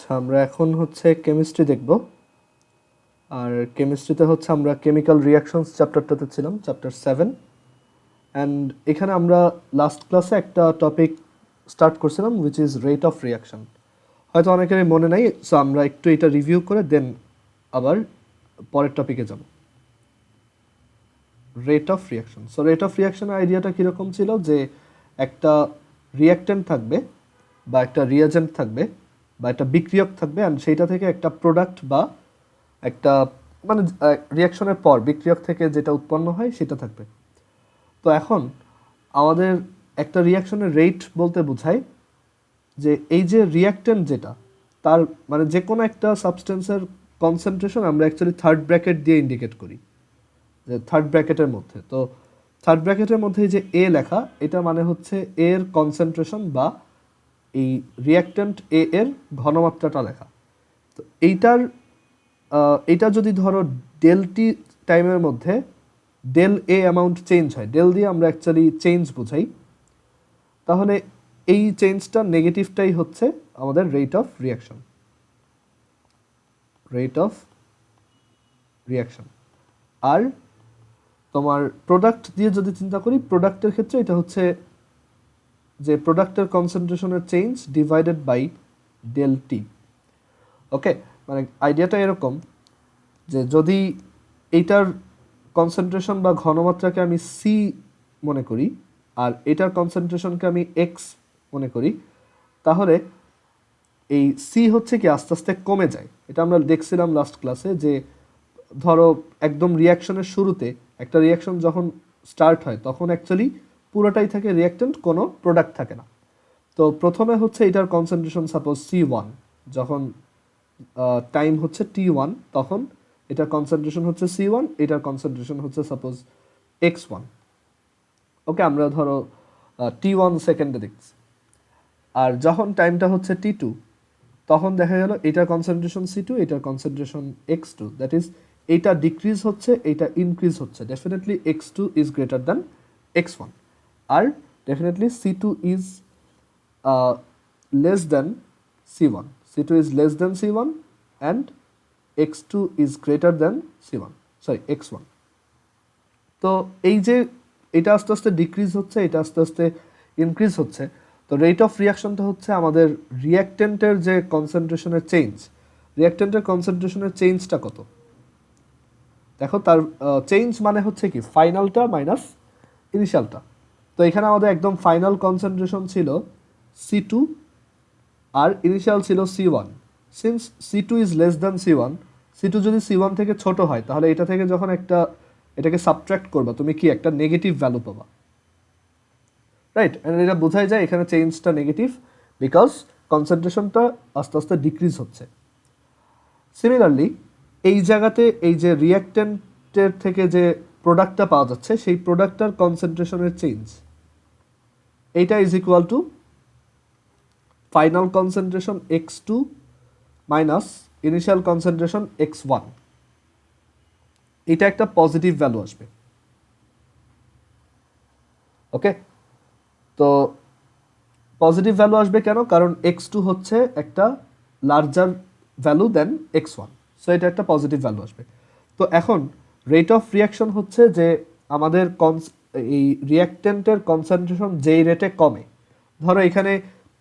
আচ্ছা, আমরা এখন হচ্ছে কেমিস্ট্রি দেখব। আর কেমিস্ট্রিতে হচ্ছে আমরা কেমিক্যাল রিয়াকশনস চ্যাপ্টারটাতে ছিলাম, চ্যাপ্টার 7। অ্যান্ড এখানে আমরা লাস্ট ক্লাসে একটা টপিক স্টার্ট করছিলাম, which is rate of reaction. হয়তো অনেকেরই মনে নাই, সো আমরা একটু এটা রিভিউ করে দেন আবার পরের টপিকে যাব। Rate of reaction. So rate of রিয়াকশনের আইডিয়াটা কীরকম ছিল, যে একটা রিয়াক্ট্যান্ট থাকবে বা একটা রিয়াজেন্ট থাকবে বা একটা বিক্রিয়ক থাকবে, অ্যান্ড সেইটা থেকে একটা প্রোডাক্ট বা একটা মানে রিয়াকশনের পর বিক্রিয়ক থেকে যেটা উৎপন্ন হয় সেটা থাকবে। তো এখন আমাদের একটা রিয়াকশনের রেট বলতে বোঝায় যে এই যে রিয়াক্ট্যান্ট যেটা, তার মানে যে কোনো একটা সাবস্টেন্সের কনসেন্ট্রেশন আমরা অ্যাকচুয়ালি থার্ড ব্র্যাকেট দিয়ে ইন্ডিকেট করি, যে থার্ড ব্র্যাকেটের মধ্যে। তো থার্ড ব্র্যাকেটের মধ্যে যে এ লেখা, এটা মানে হচ্ছে এর কনসেন্ট্রেশন বা এই রিয়াক্ট্যান্ট এ এর ঘনমাত্রাটা লেখা। তো এইটা যদি ধরো ডেল টি টাইমের মধ্যে ডেল এ অ্যামাউন্ট চেঞ্জ হয়, ডেল দিয়ে আমরা অ্যাকচুয়ালি চেঞ্জ বোঝাই, তাহলে এই চেঞ্জটা নেগেটিভটাই হচ্ছে আমাদের rate of reaction. Rate of reaction. আর তোমার প্রোডাক্ট দিয়ে যদি চিন্তা করি, প্রোডাক্টের ক্ষেত্রে এটা হচ্ছে যে প্রোডাক্টের কনসেন্ট্রেশনের change divided by del t. Okay, মানে আইডিয়াটা এরকম যে যদি এইটার কনসেন্ট্রেশন বা ঘনমাত্রাকে আমি সি মনে করি আর এটার কনসেন্ট্রেশনকে আমি এক্স মনে করি, তাহলে এই সি হচ্ছে কি আস্তে আস্তে কমে যায়। এটা আমরা দেখছিলাম লাস্ট ক্লাসে, যে ধরো একদম রিয়াকশনের শুরুতে একটা রিয়াকশন যখন স্টার্ট হয় তখন অ্যাকচুয়ালি পুরোটাই থাকে রিয়াক্ট্যান্ট, কোনো প্রোডাক্ট থাকে না। তো প্রথমে হচ্ছে এটার কনসেন্ট্রেশন সাপোজ C1, যখন টাইম হচ্ছে T1, তখন এটার কনসেন্ট্রেশন হচ্ছে C1, এটার কনসেন্ট্রেশন হচ্ছে সাপোজ X1। ওকে, আমরা ধরো T1 সেকেন্ডে দেখছি। আর যখন টাইমটা হচ্ছে T2, তখন দেখা গেল এটার কনসেন্ট্রেশন C2, এটার কনসেন্ট্রেশন X2, দ্যাট ইজ এইটা ডিক্রিজ হচ্ছে, এইটা ইনক্রিজ হচ্ছে। Definitely X2 is greater than X1, আর definitely C2 is less than C1. C2 is less than C1 and X2 is greater than C1. Sorry, X1. তো এই যে এটা আস্তে আস্তে ডিক্রিজ হচ্ছে, এটা আস্তে আস্তে ইনক্রিজ হচ্ছে। তো রেট অফ রিয়াকশনটা হচ্ছে আমাদের রিয়াক্টেন্টের যে কনসেন্ট্রেশনের চেঞ্জ, রিয়াক্টেন্টের কনসেন্ট্রেশনের চেঞ্জটা কত। দেখো তার চেঞ্জ মানে হচ্ছে কি ফাইনালটা মাইনাস ইনিশিয়ালটা। তো এখানে আমাদের একদম ফাইনাল কনসেন্ট্রেশন ছিল C2 আর ইনিশিয়াল ছিল C1। Since C2 is less than C1, C2 যদি C1 থেকে ছোট হয়, তাহলে এটা থেকে যখন এটাকে সাবট্রাক্ট করবা, তুমি কি একটা নেগেটিভ ভ্যালু পাবা, রাইট? এটা বোঝাই যায় এখানে চেঞ্জটা নেগেটিভ, বিকজ কনসেন্ট্রেশনটা আস্তে আস্তে ডিক্রিজ হচ্ছে। সিমিলারলি এই জায়গাতে এই যে রিয়াক্ট্যান্টের থেকে যে প্রোডাক্টটা পাওয়া যাচ্ছে, সেই প্রোডাক্টটার কনসেন্ট্রেশনের চেঞ্জ, এইটা is equal two final concentration X2 minus initial concentration X1। এটা একটা পজিটিভ ভ্যালু আসবে। ওকে, তো পজিটিভ ভ্যালু আসবে কেন? কারণ X2 হচ্ছে একটা লার্জার ভ্যালু দেন X1, সো এটা একটা পজিটিভ ভ্যালু আসবে। তো এখন রেট অফ রিয়াকশন হচ্ছে যে আমাদের এই রিয়াক্ট্যান্টের কনসেন্ট্রেশন যেই রেটে কমে, ধরো এখানে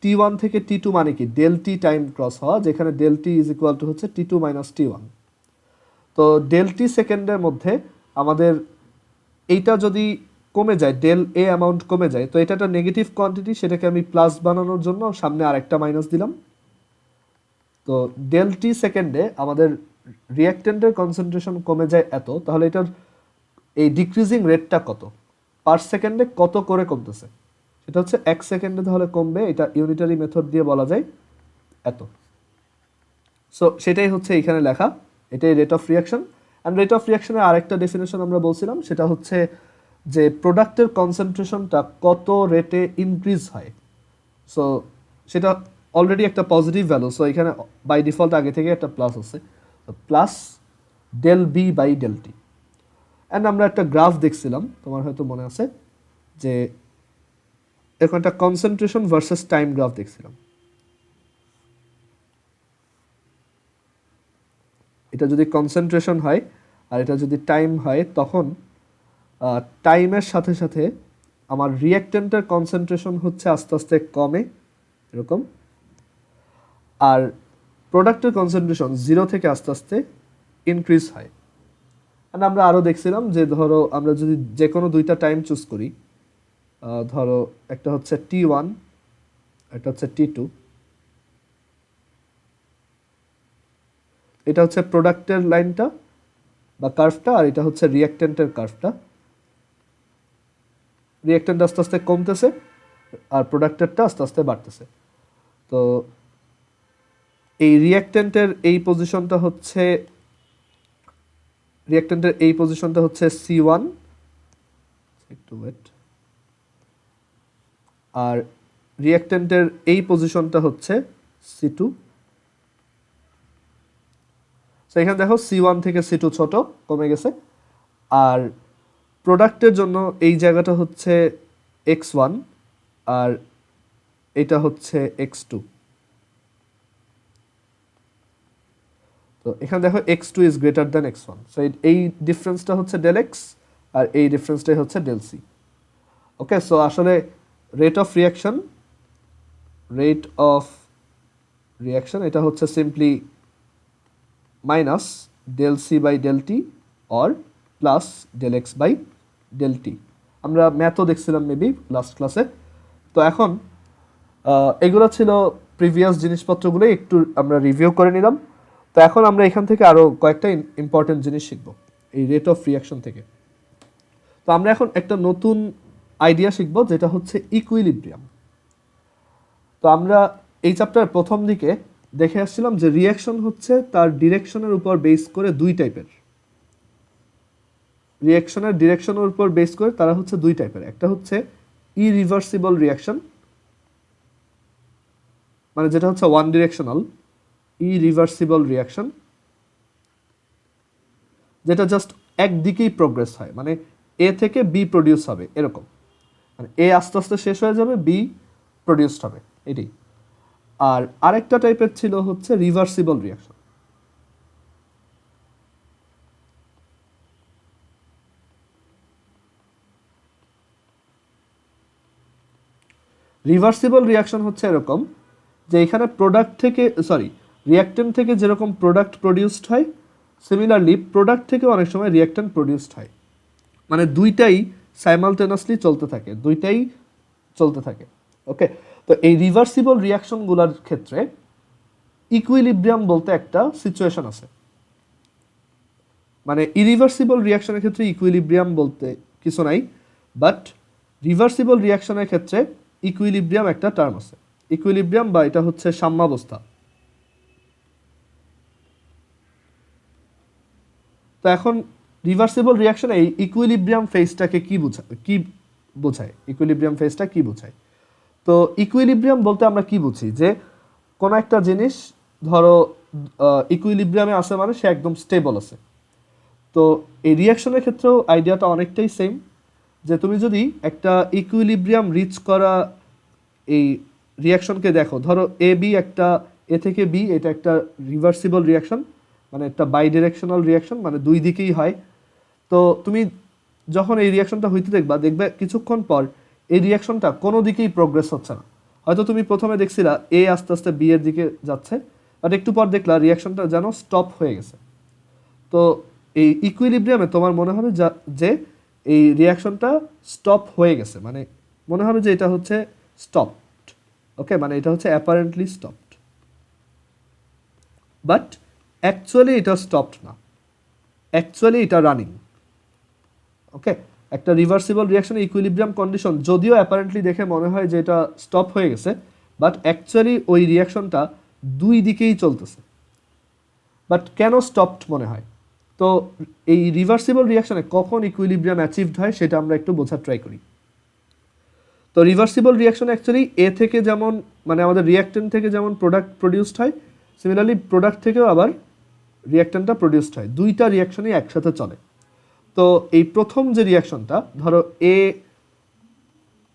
T1 থেকে T2 মানে কি ডেল টি টাইম ক্রস হওয়া, যেখানে del t is equal to হচ্ছে T2 মাইনাস T1। তো ডেল টি সেকেন্ডের মধ্যে আমাদের এইটা যদি কমে যায়, ডেল এ অ্যামাউন্ট কমে যায়, তো এটা একটা নেগেটিভ কোয়ান্টিটি, সেটাকে আমি প্লাস বানানোর জন্য সামনে আরেকটা মাইনাস দিলাম। তো ডেল টি সেকেন্ডে আমাদের রিয়াক্ট্যান্টের কনসেন্ট্রেশন কমে যায় এত, তাহলে এটার এই ডিক্রিজিং রেটটা কত, পার সেকেন্ডে কত করে কমতেছে, সেটা হচ্ছে 1 সেকেন্ডে তাহলে কমবে, এটা ইউনিটারি মেথড দিয়ে বলা যায় এত। সো সেটাই হচ্ছে এখানে লেখা, এটাই rate of reaction. And rate of রিয়াকশনের আরেকটা ডেফিনেশন আমরা বলছিলাম, সেটা হচ্ছে যে প্রোডাক্টের কনসেন্ট্রেশনটা কত রেটে ইনক্রিজ হয়। সো সেটা অলরেডি একটা পজিটিভ ভ্যালু, সো এখানে বাই ডিফল্ট আগে থেকে একটা প্লাস আছে, plus del b by del t. And আমরা একটা গ্রাফ দেখছিলাম, তোমার হয়তো মনে আছে, যে এখন একটা কনসেন্ট্রেশন ভার্সেস টাইম গ্রাফ দেখছিলাম। এটা যদি কনসেন্ট্রেশন হয় আর এটা যদি টাইম হয়, তখন টাইমের সাথে সাথে আমার রিঅ্যাক্ট্যান্টের কনসেন্ট্রেশন হচ্ছে আস্তে আস্তে কমে এরকম, আর প্রোডাক্টের কনসেন্ট্রেশন 0 থেকে আস্তে আস্তে ইনক্রিজ হয়। আর আমরা আরও দেখছিলাম যে ধরো আমরা যদি যে কোনো দুইটা টাইম চুজ করি, ধরো একটা হচ্ছে T1, একটা হচ্ছে T2, এটা হচ্ছে প্রোডাক্টের লাইনটা বা কার্ভটা, আর এটা হচ্ছে রিঅ্যাক্ট্যান্টের কার্ভটা। রিঅ্যাক্ট্যান্ট আস্তে আস্তে কমতেছে আর প্রোডাক্টেরটা আস্তে আস্তে বাড়তেছে। তো এই রিঅ্যাক্ট্যান্টের এই পজিশনটা হচ্ছে C1, একটু ওয়েট, আর রিঅ্যাক্ট্যান্টের এই পজিশনটা হচ্ছে C2। তো এখানে দেখো C1 থেকে C2 ছোট, কমে গেছে, আর প্রোডাক্টের জন্য এই জায়গাটা হচ্ছে X1 আর এটা হচ্ছে X2। তো এখানে দেখো X2 is greater than X1, so এই ডিফারেন্সটা হচ্ছে ডেল এক্স আর এই ডিফারেন্সটাই হচ্ছে ডেল সি। ওকে, সো আসলে রেট অফ রিয়াকশন এটা হচ্ছে simply minus del c by del t or plus del x by del t. আমরা ম্যাথও দেখছিলাম মেবি লাস্ট ক্লাসে। তো এখন এগুলো ছিল প্রিভিয়াস জিনিসপত্রগুলো, একটু আমরা রিভিউ করে নিলাম। তো এখন আমরা এখান থেকে আরও কয়েকটা ইম্পর্টেন্ট জিনিস শিখব এই রেট অফ রিয়াকশন থেকে। তো আমরা এখন একটা নতুন আইডিয়া শিখব, যেটা হচ্ছে ইকুইলিব্রিয়াম। তো আমরা এই চ্যাপ্টারের প্রথম দিকে দেখে আসছিলাম যে রিয়াকশন হচ্ছে তার ডিরেকশনের উপর বেস করে দুই টাইপের। রিয়াকশনের ডিরেকশনের উপর বেস করে তারা হচ্ছে দুই টাইপের। একটা হচ্ছে ইরিভার্সিবল রিয়াকশন, মানে যেটা হচ্ছে ওয়ান ডিরেকশনাল। ইরিভার্সিবল রিয়াকশন যেটা জাস্ট একদিকেই প্রোগ্রেস হয়, মানে এ থেকে বি প্রডিউস হবে এরকম, মানে এ আস্তে আস্তে শেষ হয়ে যাবে, বি প্রডিউসড হবে, এটাই। আর আরেকটা টাইপের ছিল হচ্ছে রিভার্সিবল রিয়াকশন। রিভার্সিবল রিয়াকশন হচ্ছে এরকম যে এখানে রিঅ্যাক্ট্যান্ট থেকে যেরকম প্রোডাক্ট প্রডিউসড হয়, সিমিলারলি প্রোডাক্ট থেকে অনেক সময় রিঅ্যাক্ট্যান্ট প্রডিউসড হয়, মানে দুইটাই সাইমালটেনাসলি চলতে থাকে। ওকে, তো এই রিভার্সিবল রিয়াকশনগুলোর ক্ষেত্রে ইকুইলিব্রিয়াম বলতে একটা সিচুয়েশন আছে। মানে ইরিভার্সিবল রিয়াকশনের ক্ষেত্রে ইকুইলিব্রিয়াম বলতে কিছু নাই, বাট রিভার্সিবল রিয়াকশনের ক্ষেত্রে ইকুইলিব্রিয়াম একটা টার্ম আছে। ইকুইলিব্রিয়াম বা এটা হচ্ছে সাম্যাবস্থা। তো এখন রিভার্সিবল রিয়াকশনে এই ইকুইলিব্রিয়াম ফেজটাকে কি বোঝায় ইকুইলিব্রিয়াম ফেজটা কি বোঝায়? তো ইকুইলিব্রিয়াম বলতে আমরা কি বুঝি, যে কোনো একটা জিনিস ধরো ইকুইলিব্রিয়ামে আছে মানে সে একদম স্টেবল আছে। তো এই রিয়াকশনের ক্ষেত্রেও আইডিয়াটা অনেকটাই সেম, যে তুমি যদি একটা ইকুইলিব্রিয়াম রিচ করা এই রিয়াকশনকে দেখো, ধরো এ থেকে বি, এটা একটা রিভার্সিবল রিয়াকশন, মানে একটা বাই ডিরেকশনাল রিয়াকশন, মানে দুই দিকেই হয়। তো তুমি যখন এই রিয়াকশনটা হইতে দেখবে কিছুক্ষণ পর এই রিয়াকশনটা কোনো দিকেই প্রোগ্রেস হচ্ছে না। হয়তো তুমি প্রথমে দেখছিলা এ আস্তে আস্তে বি এর দিকে যাচ্ছে, বাট একটু পর দেখলা রিয়াকশনটা যেন স্টপ হয়ে গেছে। তো এই ইকুইলিব্রিয়ামে তোমার মনে হবে যে এই রিয়াকশনটা স্টপ হয়ে গেছে, মানে মনে হবে যে এটা হচ্ছে স্টপড। ওকে, মানে এটা হচ্ছে অ্যাপারেন্টলি স্টপড, বাট অ্যাকচুয়ালি এটা স্টপড না, অ্যাকচুয়ালি এটা রানিং। ওকে, একটা রিভার্সিবল রিয়াকশন ইকুইলিব্রিয়াম কন্ডিশন যদিও অ্যাপারেন্টলি দেখে মনে হয় যে এটা স্টপ হয়ে গেছে, বাট অ্যাকচুয়ালি ওই রিয়াকশনটা দুই দিকেই চলতেছে। বাট কেন স্টপড মনে হয়? তো এই রিভার্সিবল রিয়াকশনে কখন ইকুইলিব্রিয়াম অ্যাচিভড হয় সেটা আমরা একটু বোঝার ট্রাই করি। তো রিভার্সিবল রিয়াকশন অ্যাকচুয়ালি এ থেকে যেমন, মানে আমাদের রিঅ্যাক্ট্যান্ট থেকে যেমন প্রোডাক্ট প্রডিউসড হয়, সিমিলারলি প্রোডাক্ট থেকেও আবার রিঅ্যাক্ট্যান্টটা প্রডিউসড হয়, দুইটা রিয়াকশনই একসাথে চলে। তো এই প্রথম যে রিয়াকশনটা ধরো এ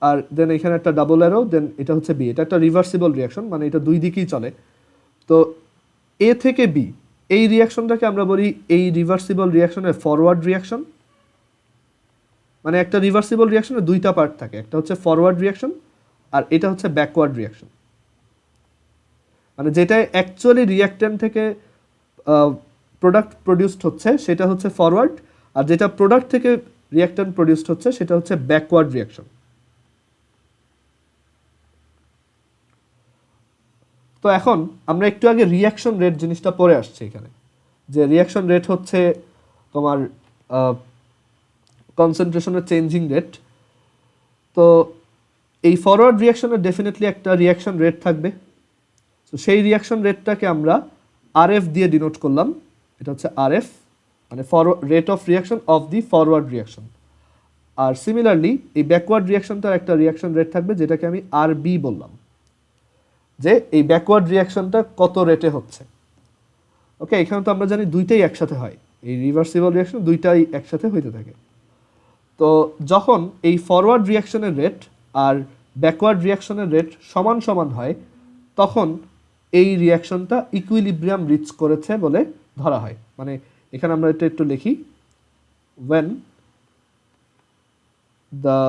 আর দেন এখানে একটা ডাবল অ্যারো, দেন এটা হচ্ছে বি, এটা একটা রিভার্সিবল রিয়াকশন, মানে এটা দুই দিকেই চলে। তো এ থেকে বি এই রিয়াকশনটাকে আমরা বলি এই রিভার্সিবল রিয়াকশনের ফরওয়ার্ড রিয়াকশন। মানে একটা রিভার্সিবল রিয়াকশনের দুইটা পার্ট থাকে, একটা হচ্ছে ফরওয়ার্ড রিয়াকশন আর এটা হচ্ছে ব্যাকওয়ার্ড রিয়াকশন। মানে যেটা অ্যাকচুয়ালি রিয়াক্ট্যান্ট থেকে প্রোডাক্ট প্রডিউসড হচ্ছে সেটা হচ্ছে ফরওয়ার্ড, আর যেটা প্রোডাক্ট থেকে রিয়াক্ট্যান্ট প্রডিউসড হচ্ছে সেটা হচ্ছে ব্যাকওয়ার্ড রিয়াকশন। তো এখন আমরা একটু আগে রিয়াকশন রেট জিনিসটা পড়ে আসছি এখানে, যে রিয়াকশন রেট হচ্ছে তোমার কনসেন্ট্রেশনের চেঞ্জিং রেট। তো এই ফরওয়ার্ড রিয়াকশনের ডেফিনেটলি একটা রিয়াকশন রেট থাকবে। তো সেই রিয়াকশন রেটটাকে আমরা আরএফ দিয়ে ডিনোট করলাম, এটা হচ্ছে আরএফ, মানে rate of reaction of the forward reaction. আর সিমিলারলি এই ব্যাকওয়ার্ড রিয়াকশনটার একটা রিয়াকশন রেট থাকবে যেটাকে আমি আরবি বললাম, যে এই ব্যাকওয়ার্ড রিয়াকশনটা কত রেটে হচ্ছে। ওকে, এখানে তো আমরা জানি দুইটাই একসাথে হয়, এই রিভার্সিবল রিয়াকশন দুইটাই একসাথে হইতে থাকে। তো যখন এই ফরওয়ার্ড রিয়াকশনের রেট আর ব্যাকওয়ার্ড রিয়াকশনের রেট সমান সমান হয় তখন এই রিয়াকশনটা ইকুইলিব্রিয়াম রিচ করেছে বলে ধরা হয়। মানে এখানে আমরা এটা একটু লিখি, when the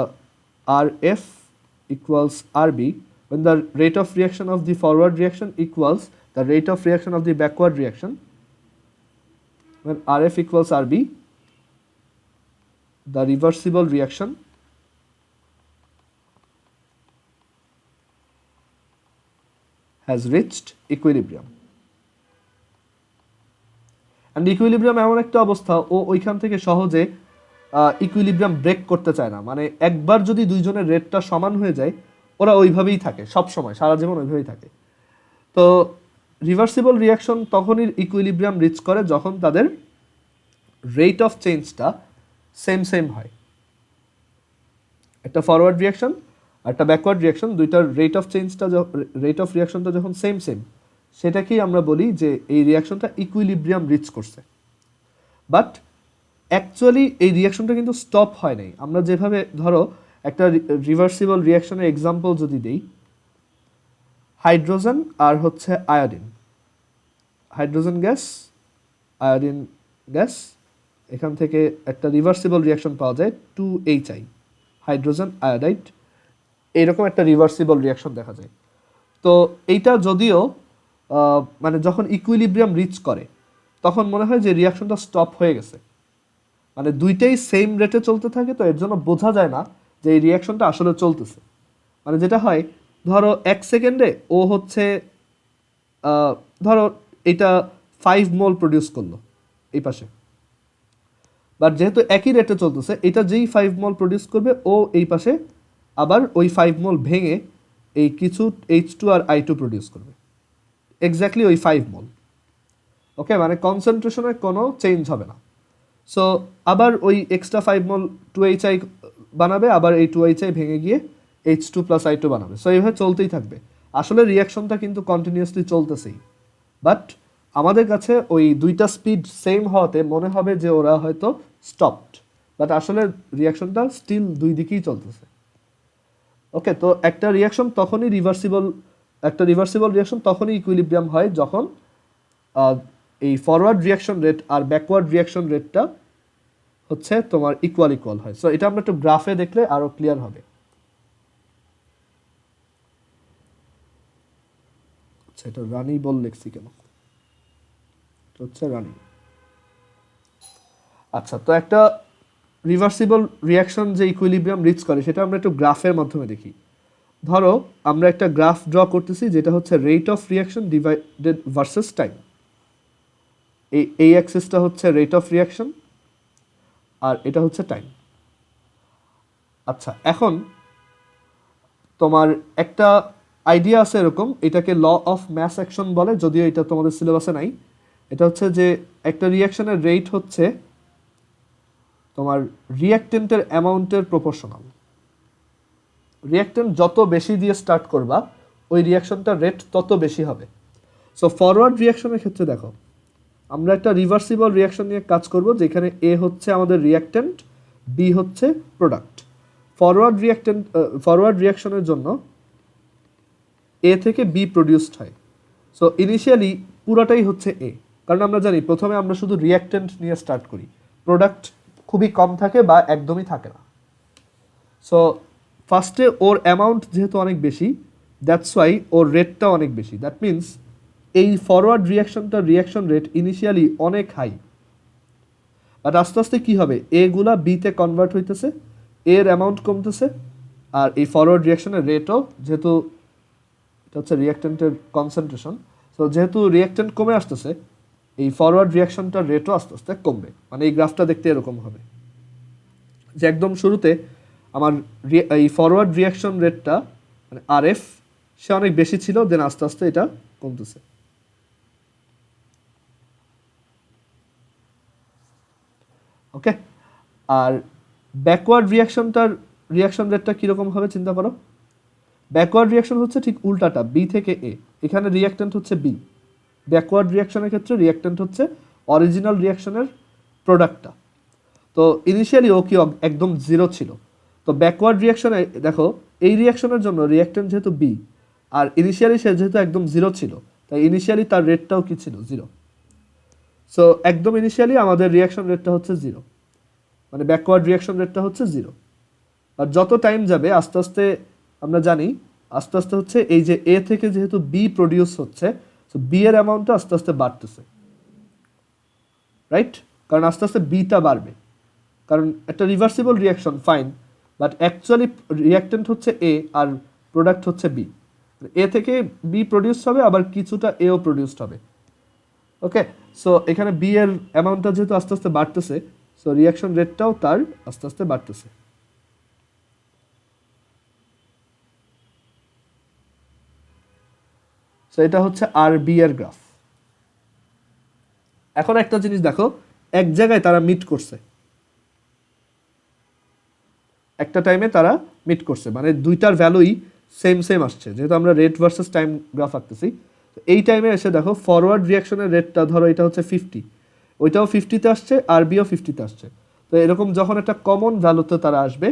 RF equals RB, when the rate of reaction of the forward reaction equals the rate of reaction of the backward reaction, when RF equals RB, the reversible reaction has reached equilibrium. And equilibrium এমন একটা অবস্থা ও ওইখান থেকে সহজে equilibrium break করতে চায় না। মানে একবার যদি দুইজনের রেটটা সমান হয়ে যায় ওরা ওইভাবেই থাকে সব সময়, সারা জীবন ওইভাবেই থাকে। তো রিভার্সিবল রিয়াকশন তখনই ইকুইলিব্রিয়াম রিচ করে যখন তাদের রেট অফ চেঞ্জটা সেম সেম হয়। একটা ফরওয়ার্ড রিয়াকশন আর একটা ব্যাকওয়ার্ড রিয়াকশন, দুইটার রেট অফ চেঞ্জটা রেট অফ রিয়াকশনটা যখন সেম সেম, সেটাকেই আমরা বলি যে এই রিয়াকশনটা ইকুইলিব্রিয়াম রিচ করছে। বাট অ্যাকচুয়ালি এই রিয়াকশনটা কিন্তু স্টপ হয় নাই। আমরা যেভাবে ধরো একটা রিভার্সিবল রিয়াকশনের এক্সাম্পল যদি দিই, হাইড্রোজেন আর হচ্ছে iodine, hydrogen gas iodine gas, এখান থেকে একটা রিভার্সিবল রিয়াকশন পাওয়া যায় 2HI, হাইড্রোজেন আয়োডাইড, এইরকম একটা রিভার্সিবল রিয়াকশন দেখা যায়। তো এইটা যদিও মানে যখন ইকুইলিব্রিয়াম রিচ করে তখন মনে হয় যে রিয়াকশনটা স্টপ হয়ে গেছে, মানে দুইটাই সেম রেটে চলতে থাকে, তো এর জন্য বোঝা যায় না যে এই রিয়াকশনটা আসলে চলতেছে। মানে যেটা হয় ধরো 1 সেকেন্ডে ও হচ্ছে ধরো এটা 5 মোল প্রডিউস করলো এই পাশে, বাট যেহেতু একই রেটে চলতেছে এটা যেই 5 মোল প্রডিউস করবে ও এই পাশে আবার ওই 5 মোল ভেঙে এই কিছু H2 আর I2 প্রডিউস করবে, এক্স্যাক্টলি ওই 5 মোল। ওকে, মানে কনসেন্ট্রেশনের কোনো চেঞ্জ হবে না। সো আবার ওই এক্সট্রা 5 মোল 2HI বানাবে, আবার এই 2HI ভেঙে গিয়ে H2 প্লাস I2 বানাবে। সো এইভাবে চলতেই থাকবে। আসলে রিয়াকশনটা কিন্তু কন্টিনিউয়াসলি চলতেছেই, বাট আমাদের কাছে ওই দুইটা স্পিড সেম হওয়াতে মনে হবে যে ওরা হয়তো স্টপড, বাট আসলে রিয়াকশনটা স্টিল দুই দিকেই চলতেছে। ওকে, তো একটা রিয়াকশন তখনই রিভার্সিবল রিয়াকশন তখনই ইকুইলিব্রিয়াম হয় যখন এই ফরওয়ার্ড রিয়াকশন রেট আর ব্যাকওয়ার্ড রিয়াকশন রেটটা হচ্ছে তোমার ইকুয়াল হয়। সো এটা আমরা একটু গ্রাফে দেখলে আরো ক্লিয়ার হবে। আচ্ছা, এটা রানি বল লিখছি কেন, হচ্ছে রানি। আচ্ছা, তো একটা রিভার্সিবল রিয়াকশন যে ইকুইলিব্রিয়াম রিচ করে সেটা আমরা একটু গ্রাফের মাধ্যমে দেখি। ধরো আমরা একটা গ্রাফ ড্র করতেছি যেটা হচ্ছে rate of reaction divided versus time. এই অ্যাক্সিসটা হচ্ছে রেট অফ রিয়াকশন আর এটা হচ্ছে টাইম। আচ্ছা, এখন তোমার একটা আইডিয়া আছে এরকম, এটাকে ল অফ ম্যাস অ্যাকশন বলে, যদিও এটা তোমাদের সিলেবাসে নাই। এটা হচ্ছে যে একটা রিয়াকশনের রেট হচ্ছে তোমার রিয়াক্টেন্টের অ্যামাউন্টের প্রপোর্শনাল। রিয়াক্টেন্ট যত বেশি দিয়ে স্টার্ট করবা ওই রিয়াকশনটার রেট তত বেশি হবে। সো ফরওয়ার্ড রিয়াকশনের ক্ষেত্রে দেখো আমরা একটা রিভার্সিবল রিয়াকশন নিয়ে কাজ করব যেখানে এ হচ্ছে আমাদের রিয়াক্টেন্ট, বি হচ্ছে প্রোডাক্ট। ফরওয়ার্ড রিয়াকশনের জন্য এ থেকে বি প্রডিউসড হয়। সো ইনিশিয়ালি পুরোটাই হচ্ছে এ, কারণ আমরা জানি প্রথমে আমরা শুধু রিঅ্যাক্ট্যান্ট নিয়ে স্টার্ট করি, প্রোডাক্ট খুবই কম থাকে বা একদমই থাকে না। সো ফার্স্টে ওর অ্যামাউন্ট যেহেতু অনেক বেশি, দ্যাটস ওয়াই ওর রেটটা অনেক বেশি। দ্যাট মিনস এই ফরওয়ার্ড রিয়াকশনটার রিয়াকশন রেট ইনিশিয়ালি অনেক হাই, বাট আস্তে আস্তে কী হবে, এগুলা বিতে কনভার্ট হইতেছে, এর অ্যামাউন্ট কমতেছে, আর এই ফরওয়ার্ড রিয়াকশনের রেটও, যেহেতু এটা হচ্ছে রিয়াক্ট্যান্টের কনসেন্ট্রেশন, সো যেহেতু রিয়াক্ট্যান্ট কমে আসতেছে, এই ফরওয়ার্ড রিয়াকশনটার রেটও আস্তে আস্তে কমবে। মানে এই গ্রাফটা দেখতে এরকম হবে যে একদম শুরুতে আমার এই ফরওয়ার্ড রিয়াকশন রেটটা মানে RF সে অনেক বেশি ছিল, দেন আস্তে আস্তে এটা কমতেছে। ওকে, আর ব্যাকওয়ার্ড রিয়াকশন রেটটা কীরকম হবে চিন্তা করো। ব্যাকওয়ার্ড রিয়াকশন হচ্ছে ঠিক উল্টাটা, বি থেকে এ, এখানে রিয়াক্ট্যান্ট হচ্ছে বি। ব্যাকওয়ার্ড রিয়াকশনের ক্ষেত্রে রিয়াক্ট্যান্ট হচ্ছে অরিজিনাল রিয়াকশনের প্রোডাক্টটা। তো ইনিশিয়ালি ও কি একদম জিরো ছিল, তো ব্যাকওয়ার্ড রিয়াকশনে দেখো এই রিয়াকশনের জন্য রিয়াক্ট্যান্ট যেহেতু বি, আর ইনিশিয়ালি সে যেহেতু একদম জিরো ছিল, তাই ইনিশিয়ালি তার রেটটাও কি ছিল, জিরো। সো একদম ইনিশিয়ালি আমাদের রিয়াকশন রেটটা হচ্ছে জিরো, মানে ব্যাকওয়ার্ড রিয়াকশন রেটটা হচ্ছে জিরো। আর যত টাইম যাবে আস্তে আস্তে আমরা জানি আস্তে আস্তে হচ্ছে এই যে এ থেকে যেহেতু বি প্রডিউস হচ্ছে, সো বি এর অ্যামাউন্টটা আস্তে আস্তে বাড়তেছে, রাইট? কারণ আস্তে আস্তে বিটা বাড়বে, কারণ একটা reversible reaction fine, but actually reactant হচ্ছে এ আর প্রোডাক্ট হচ্ছে বি। এ থেকে বি প্রডিউস হবে, আবার কিছুটা এও প্রডিউসড হবে। ওকে, সো এখানে বি এর অ্যামাউন্টটা যেহেতু আস্তে আস্তে বাড়তেছে, সো রিয়াকশন রেটটাও তার আস্তে আস্তে বাড়তেছে। সো এটা হচ্ছে আর বি এর গ্রাফ। এখন একটা জিনিস দেখো, এক জায়গায় তারা মিট করছে, একটা টাইমে তারা মিট করছে, মানে দুইটার ভ্যালুই সেম সেম আসছে, যেহেতু আমরা রেট ভার্সেস টাইম গ্রাফ আঁকতেছি। এই টাইমে এসে দেখো ফরওয়ার্ড রিয়াকশনের রেটটা ধরো এটা হচ্ছে 50, ওইটাও 50-তে আসছে, আর বিও 50-তে আসছে। তো এরকম যখন একটা কমন ভ্যালুতে তারা আসবে,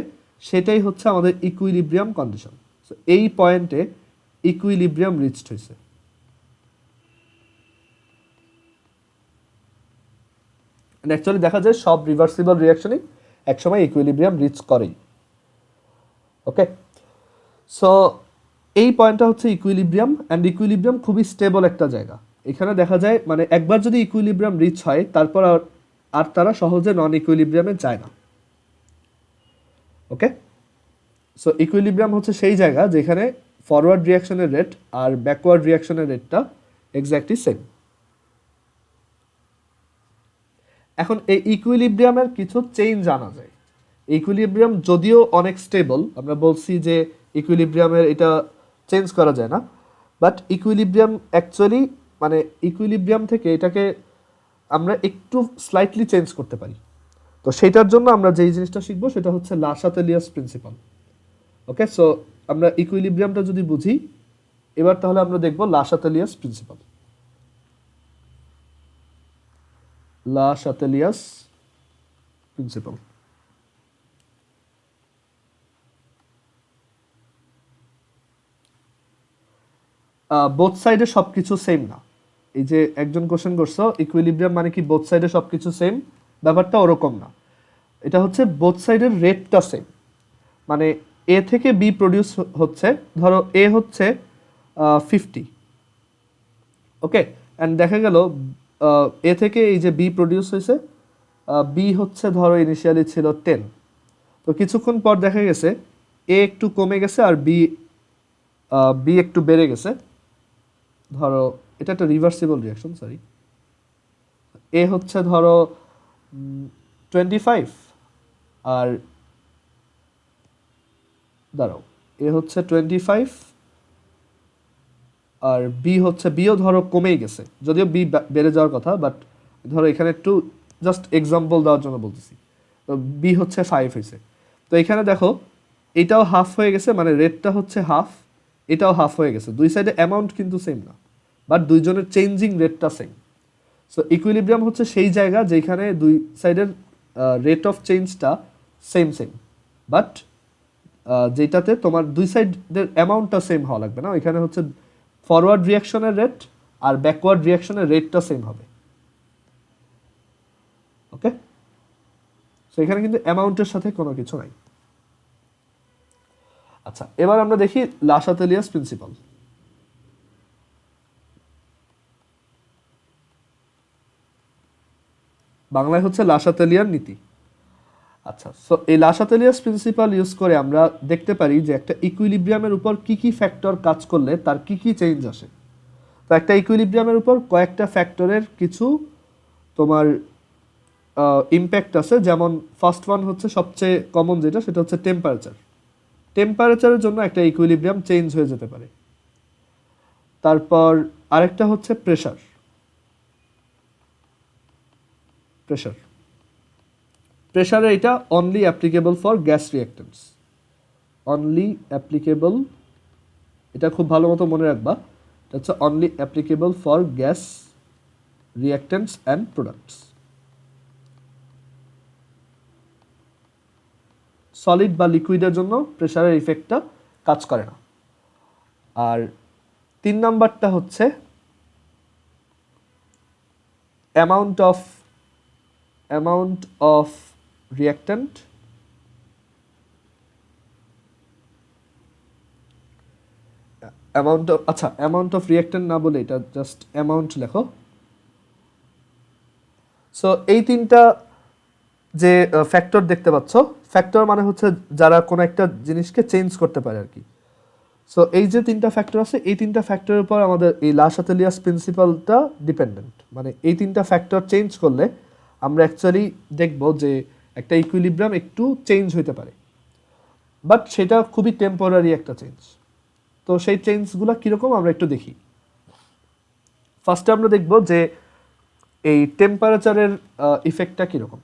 সেটাই হচ্ছে আমাদের ইকুইলিব্রিয়াম কন্ডিশন। সো এই পয়েন্টে ইকুইলিব্রিয়াম রিচড হয়েছে। অ্যাকচুয়ালি দেখা যায় সব রিভার্সিবল রিয়াকশনই একসময় ইকুইলিব্রিয়াম রিচ করেই। ওকে, সো এই পয়েন্টটা হচ্ছে ইকুইলিব্রিয়াম, অ্যান্ড ইকুইলিব্রিয়াম খুবই স্টেবল একটা জায়গা। এখানে দেখা যায় মানে একবার যদি ইকুইলিব্রিয়াম রিচ হয়, তারপর আর তারা সহজে নন ইকুইলিব্রিয়ামে যায় না। ওকে, সো ইকুইলিব্রিয়াম হচ্ছে সেই জায়গা যেখানে ফরওয়ার্ড রিয়াকশনের রেট আর ব্যাকওয়ার্ড রিয়াকশনের রেটটা এক্স্যাক্টলি সেম। এখন এই ইকুইলিব্রিয়ামের কিছু চেঞ্জ আনা যায়। ইকুইলিব্রিয়াম যদিও অনেক স্টেবল, আমরা বলছি যে ইকুইলিব্রিয়ামের এটা চেঞ্জ করা যায় না, বাট ইকুইলিব্রিয়াম অ্যাকচুয়ালি মানে ইকুইলিব্রিয়াম থেকে এটাকে আমরা একটু স্লাইটলি চেঞ্জ করতে পারি। তো সেটার জন্য আমরা যেই জিনিসটা শিখবো সেটা হচ্ছে লা শাতেলিয়াস প্রিন্সিপাল। ওকে, সো আমরা ইকুইলিব্রিয়ামটা যদি বুঝি এবার, তাহলে আমরা দেখবো লা শাতেলিয়াস প্রিন্সিপাল। লা শাতেলিয়াস প্রিন্সিপাল। বোথ সাইডে সব কিছু সেম না। এই যে একজন কোশ্চেন করছো ইকুইলিব্রিয়াম মানে কি বোথ সাইডে সব কিছু সেম, ব্যাপারটা ওরকম না। এটা হচ্ছে বোথ সাইডের রেটটা সেম, মানে এ থেকে বি প্রডিউস হচ্ছে, ধরো এ হচ্ছে 50, ওকে, অ্যান্ড দেখা গেল এ থেকে এই যে বি প্রডিউস হয়েছে, বি হচ্ছে ধরো ইনিশিয়ালি ছিল 10, তো কিছুক্ষণ পর দেখা গেছে এ একটু কমে গেছে আর বি একটু বেড়ে গেছে। ধরো এটা একটা রিভার্সিবল রিয়াকশন, সরি, এ হচ্ছে ধরো 25 আর দাঁড়াও এ হচ্ছে 25 আর বি হচ্ছে, বিও ধরো কমেই গেছে, যদিও বি বেড়ে যাওয়ার কথা, বাট ধরো এখানে একটু জাস্ট এক্সাম্পল দেওয়ার জন্য বলতেছি। তো বি হচ্ছে 5 হয়েছে, তো এখানে দেখো এটাও হাফ হয়ে গেছে, মানে রেটটা হচ্ছে হাফ, এটাও হাফ হয়ে গেছে। দুই সাইডে অ্যামাউন্ট কিন্তু সেম না, বাট দুইজনের চেঞ্জিং রেটটা সেম। সো ইকুইলিব্রিয়াম হচ্ছে সেই জায়গা যেখানে দুই সাইডের রেট অফ চেঞ্জটা সেম সেম, বাট যেটাতে তোমার দুই সাইডের অ্যামাউন্টটা সেম হওয়া লাগবে না, ওইখানে হচ্ছে ফরওয়ার্ড রিয়াকশনের রেট আর ব্যাকওয়ার্ড রিয়াকশনের রেটটা সেম হবে। ওকে, সো এখানে কিন্তু অ্যামাউন্টের সাথে কোনো কিছু নাই। আচ্ছা, এবার আমরা দেখি লাসাতেলিয়াস প্রিন্সিপাল। বাংলায় হচ্ছে লাসাতেলিয়ার নীতি। আচ্ছা, সো এই লাসাতেলিয়াস প্রিন্সিপাল ইউজ করে আমরা দেখতে পারি যে একটা ইকুইলিব্রিয়ামের উপর কি কি ফ্যাক্টর কাজ করলে তার কি কি চেঞ্জ আসে। তো একটা ইকুইলিব্রিয়ামের উপর কয়েকটা ফ্যাক্টরের কিছু তোমার ইম্প্যাক্ট আছে। যেমন ফার্স্ট ওয়ান হচ্ছে সবচেয়ে কমন যেটা, সেটা হচ্ছে টেম্পারেচার। টেম্পারেচারের জন্য একটা ইকুইলিব্রিয়াম চেঞ্জ হয়ে যেতে পারে। তারপর আরেকটা হচ্ছে প্রেশার। প্রেশার প্রেশারে এটা only applicable for gas reactants. Only applicable, এটা খুব ভালো মতো মনে রাখবা, এটা হচ্ছে only applicable for gas reactants and products. Solid বা লিকুইডের জন্য প্রেশারের ইফেক্টটা কাজ করে না। আর 3 নাম্বারটা হচ্ছে amount of reactant amount of reactant না বলে এটা জাস্ট অ্যামাউন্ট লেখো। সো এই তিনটা যে ফ্যাক্টর দেখতে পাচ্ছ, ফ্যাক্টর মানে হচ্ছে যারা কোনো একটা জিনিসকে চেঞ্জ করতে পারে আর কি। সো এই যে তিনটা ফ্যাক্টর আছে, এই তিনটা ফ্যাক্টরের উপর আমাদের এই লাসাতেলিয়াস প্রিন্সিপালটা ডিপেন্ডেন্ট। মানে এই তিনটা ফ্যাক্টর চেঞ্জ করলে আমরা অ্যাকচুয়ালি দেখব যে একটা ইকুইলিব্রিয়াম একটু চেঞ্জ হইতে পারে, বাট সেটা খুবই টেম্পোরারি একটা চেঞ্জ। তো সেই চেঞ্জগুলো কীরকম আমরা একটু দেখি। ফার্স্টে আমরা দেখব যে এই টেম্পারেচারের ইফেক্টটা কীরকম।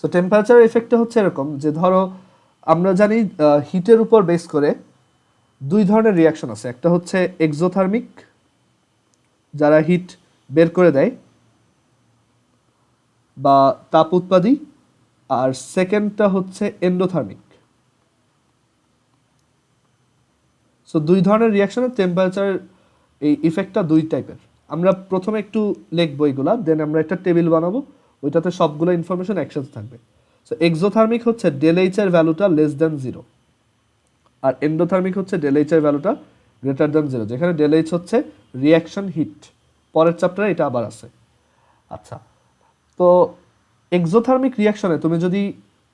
সো টেম্পারেচার এফেক্টটা হচ্ছে এরকম যে ধরো আমরা জানি হিটের উপর বেস করে দুই ধরনের রিয়াকশন আছে। একটা হচ্ছে এক্সোথার্মিক, যারা হিট বের করে দেয় বা তাপ উৎপাদী, আর সেকেন্ডটা হচ্ছে এন্ডোথার্মিক। সো দুই ধরনের রিয়াকশনের টেম্পারেচার এই ইফেক্টটা দুই টাইপের। আমরা প্রথমে একটু লিখবো এইগুলা, দেন আমরা একটা টেবিল বানাবো, ওইটাতে সবগুলো ইনফরমেশন একসাথে থাকবে। সো এক্সোথার্মিক হচ্ছে ডেল এইচ এর ভ্যালুটা লেস দ্যান 0, আর এন্ডোথার্মিক হচ্ছে ডেল এইচ এর ভ্যালুটা গ্রেটার দ্যান 0, যেখানে ডেল এইচ হচ্ছে রিয়াকশন হিট। পরের চ্যাপ্টারে এটা আবার আছে। আচ্ছা, তো এক্সোথার্মিক রিয়াকশনে তুমি যদি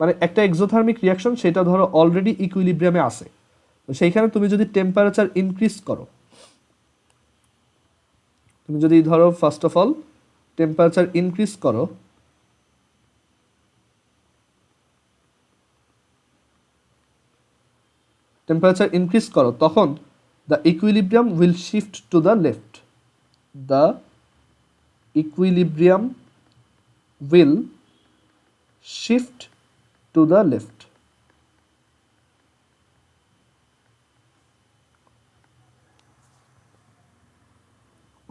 মানে একটা এক্সোথার্মিক রিয়াকশন সেটা ধরো অলরেডি ইকুইলিব্রিয়ামে আছে, তো সেইখানে তুমি যদি টেম্পারেচার ইনক্রিজ করো, তুমি যদি ধরো first of all temperature increase করো, তখন the equilibrium will shift to the left. The equilibrium will shift to the left.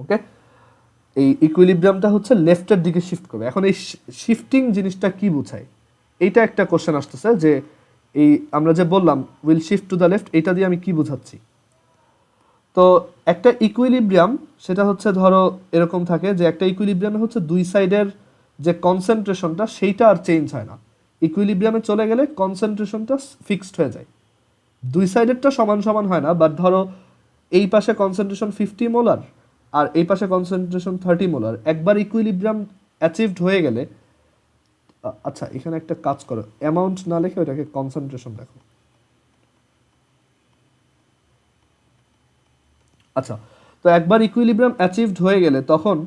Okay, এই ইকুইলিব্রিয়ামটা হচ্ছে লেফটের দিকে শিফট করবে। এখন এই শিফটিং জিনিসটা কি বোঝায়, এইটা একটা কোশ্চেন আসতেছে যে এই আমরা যে বললাম will shift to the left, এটা দিয়ে আমি কি বোঝাচ্ছি। তো একটা ইকুইলিব্রিয়াম সেটা হচ্ছে ধরো এরকম থাকে যে একটা ইকুইলিব্রিয়ামে হচ্ছে দুই সাইডের যে কনসেন্ট্রেশনটা সেইটা আর চেঞ্জ হয় না। ইকুইলিব্রিয়ামে চলে গেলে কনসেন্ট্রেশনটা ফিক্সড হয়ে যায়। দুই সাইডেরটা সমান সমান হয় না, বাট ধরো এই পাশে কনসেন্ট্রেশন 50 মোলার আর এই পাশে কনসেন্ট্রেশন 30 মোলার, একবার ইকুইলিব্রিয়াম অ্যাচিভড হয়ে গেলে, আচ্ছা এখানে একটা কাজ করো, অ্যামাউন্ট না লিখে ওটাকে কনসেন্ট্রেশন দেখো। আচ্ছা, তো একবার ইকুইলিব্রিয়াম অ্যাচিভড হয়ে গেলে তখন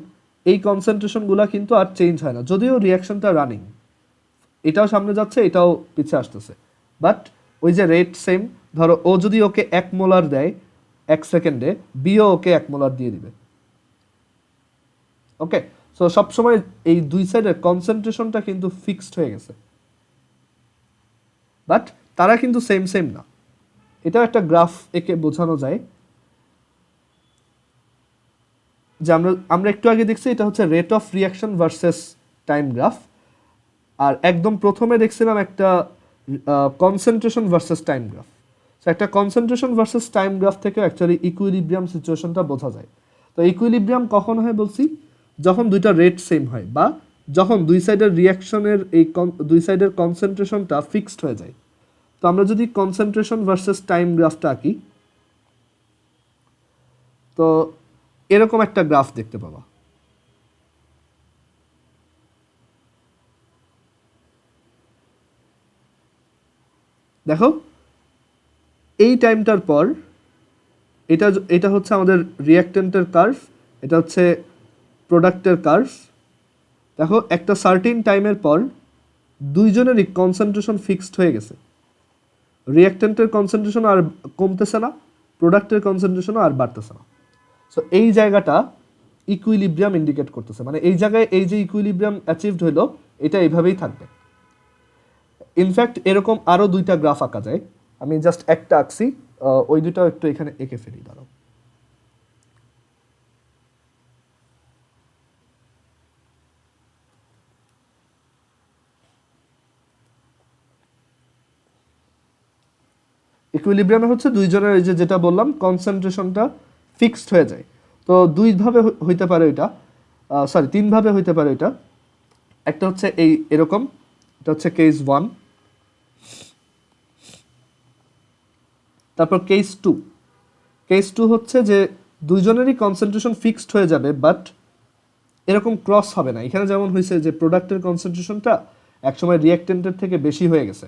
এই কনসেন্ট্রেশনগুলো কিন্তু আর চেঞ্জ হয় না, যদিও রিয়াকশনটা রানিং, এটাও সামনে যাচ্ছে এটাও পিছিয়ে আসতেছে, বাট ওই যে রেট সেম। ধরো ও যদি ওকে 1 মোলার দেয় 1 সেকেন্ডে, বিও ওকে 1 মোলার দিয়ে দিবে। ওকে, সো সবসময় এই দুই সাইডের কনসেন্ট্রেশনটা কিন্তু ফিক্সড হয়ে গেছে, বাট তারা কিন্তু সেম সেম না। এটাও একটা গ্রাফ একে বোঝানো যায়। যে আমরা আমরা একটু আগে দেখছি এটা হচ্ছে rate of reaction versus time graph, আর একদম প্রথমে দেখছিলাম একটা concentration versus time graph. So একটা কনসেন্ট্রেশন ভার্সেস টাইম গ্রাফ থেকে অ্যাকচুয়ালি ইকুইলিব্রিয়াম সিচুয়েশনটা বোঝা যায়। তো ইকুইলিব্রিয়াম কখন হয় বলছি, যখন দুইটা রেট সেম হয় বা যখন দুই সাইডের রিয়াকশনের এই দুই সাইডের কনসেন্ট্রেশনটা ফিক্সড হয়ে যায়। তো আমরা যদি কনসেন্ট্রেশন ভার্সেস টাইম গ্রাফটা আঁকি, তো এরকম একটা গ্রাফ দেখতে পাবা। দেখো এই টাইমটার পর এটা এটা হচ্ছে আমাদের রিয়াক্টেন্টের কার্ভ, এটা হচ্ছে প্রোডাক্টের কার্ভ। দেখো একটা সার্টিন টাইমের পর দুইজনেরই কনসেন্ট্রেশন ফিক্সড হয়ে গেছে, রিয়াক্টেন্টের কনসেন্ট্রেশন আর কমতেছে না, প্রোডাক্টের কনসেন্ট্রেশনও আর বাড়তেছে না। সো এই জায়গাটা ইকুইলিব্রিয়াম ইন্ডিকেট করতেছে, মানে এই জায়গায় এই যে ইকুইলিব্রিয়াম অ্যাচিভড হইলো এটা এইভাবেই থাকবে। ইনফ্যাক্ট এরকম আরও দুইটা গ্রাফ আঁকা যায়, আমি জাস্ট একটা আঁকছি, ওই দুটাও একটু এখানে এঁকে ফেলি, দাঁড়াও। ইকুইলিব্রিয়ামে হচ্ছে দুইজনের এই যে যেটা বললাম কনসেন্ট্রেশনটা ফিক্সড হয়ে যায়। তো দুইভাবে হইতে পারে এটা, সরি তিনভাবে হইতে পারে এটা। একটা হচ্ছে এই এরকম, এটা হচ্ছে কেস 1, তারপর কেস 2। কেস 2 হচ্ছে যে দুইজনেরই কনসেন্ট্রেশন ফিক্সড হয়ে যাবে বাট এরকম ক্রস হবে না। এখানে যেমন হয়েছে যে প্রোডাক্টের কনসেন্ট্রেশনটা একসময় রিয়াক্টেন্টের থেকে বেশি হয়ে গেছে,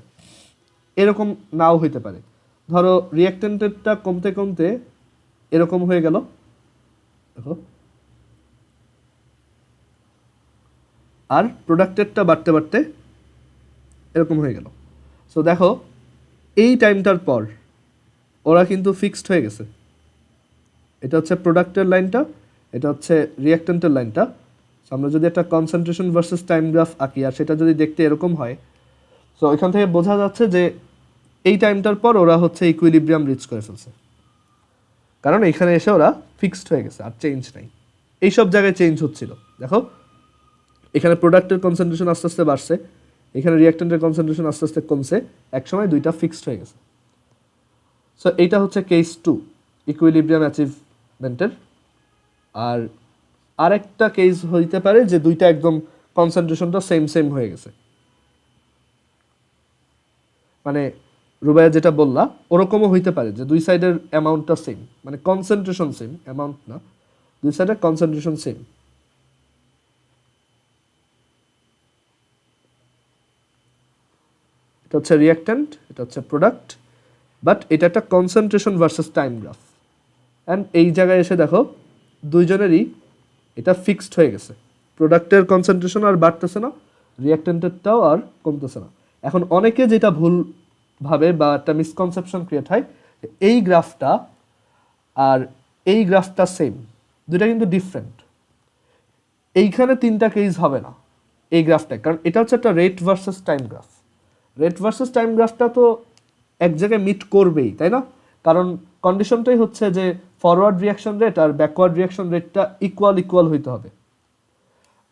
এরকম নাও হইতে পারে। ধরো রিয়াক্টেন্টেরটা কমতে কমতে এরকম হয়ে গেল, দেখো, আর প্রোডাক্টেরটা বাড়তে বাড়তে এরকম হয়ে গেল। সো দেখো এই টাইমটার পর ওরা কিন্তু ফিক্সড হয়ে গেছে। এটা হচ্ছে প্রোডাক্টের লাইনটা, এটা হচ্ছে রিয়াক্টেন্টের লাইনটা। সো আমরা যদি একটা কনসেন্ট্রেশন ভার্সেস টাইম গ্রাফ আঁকি আর সেটা যদি দেখতে এরকম হয়, সো এখান থেকে বোঝা যাচ্ছে যে এই টাইমটার পর ওরা হচ্ছে ইকুইলিব্রিয়াম রিচ করে ফেলছে, কারণ এখানে এসে ওরা ফিক্সড হয়ে গেছে, আর চেঞ্জ নাই। এইসব জায়গায় চেঞ্জ হচ্ছিল, দেখো এখানে প্রোডাক্টের কনসেন্ট্রেশন আস্তে আস্তে বাড়ছে, এখানে রিয়াক্টেন্টের কনসেন্ট্রেশন আস্তে আস্তে কমছে, একসময় দুইটা ফিক্সড হয়ে গেছে। সো এইটা হচ্ছে কেস 2 ইকুইলিব্রিয়াম অ্যাচিভমেন্টের। আর আরেকটা কেস হইতে পারে যে দুইটা একদম কনসেন্ট্রেশনটা সেম সেম হয়ে গেছে, মানে রুবাইয়া যেটা বললা ওরকমও হইতে পারে যে দুই সাইডের অ্যামাউন্টটা সেম, মানে কনসেন্ট্রেশন সেম, অ্যামাউন্ট না, দুই সাইডের কনসেন্ট্রেশন সেম। এটা হচ্ছে রিয়াক্ট্যান্ট, এটা হচ্ছে প্রোডাক্ট, বাট এটা একটা concentration versus time graph. And এই জায়গায় এসে দেখো দুইজনেরই এটা ফিক্সড হয়ে গেছে, প্রোডাক্টের কনসেন্ট্রেশন আর বাড়তেছে না, রিয়াক্ট্যান্টেরটাও আর কমতেছে না। এখন অনেকে যেটা ভুল ভাবে বা একটা মিসকনসেপশন ক্রিয়েট হয়, এই গ্রাফটা আর এই গ্রাফটা সেম, দুইটা কিন্তু ডিফারেন্ট। এইখানে তিনটা কেস হবে না এই গ্রাফটায়, কারণ এটা হচ্ছে একটা rate versus time graph. Rate versus time গ্রাফটা তো এক জায়গায় মিট করবেই, তাই না? কারণ কন্ডিশনটাই হচ্ছে যে ফরওয়ার্ড রিয়াকশন রেট আর ব্যাকওয়ার্ড রিয়াকশন রেটটা ইকুয়াল ইকুয়াল হইতে হবে।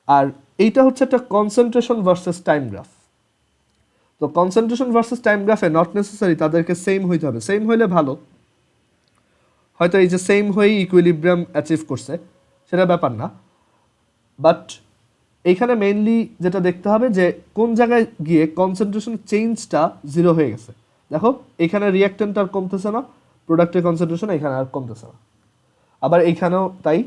আর এইটা হচ্ছে একটা কনসেন্ট্রেশন ভার্সেস টাইম গ্রাফ। তো কনসেন্ট্রেশন ভার্সেস টাইম গ্রাফে নট নেসেসারি তাদেরকে সেম হইতে হবে, সেম হইলে ভালো, হয়তো এই যে সেম হয়েই ইকুইলিব্রিয়াম অ্যাচিভ করছে সেটা ব্যাপার না। বাট এইখানে মেইনলি যেটা দেখতে হবে যে কোন জায়গায় গিয়ে কনসেন্ট্রেশন চেঞ্জটা জিরো হয়ে গেছে। দেখো এখানে রিয়াক্টেন্ট আর কমতেছে না, প্রোডাক্টের কনসেন্ট্রেশন এখানে আর কমতেছে না, আবার এইখানেও তাই,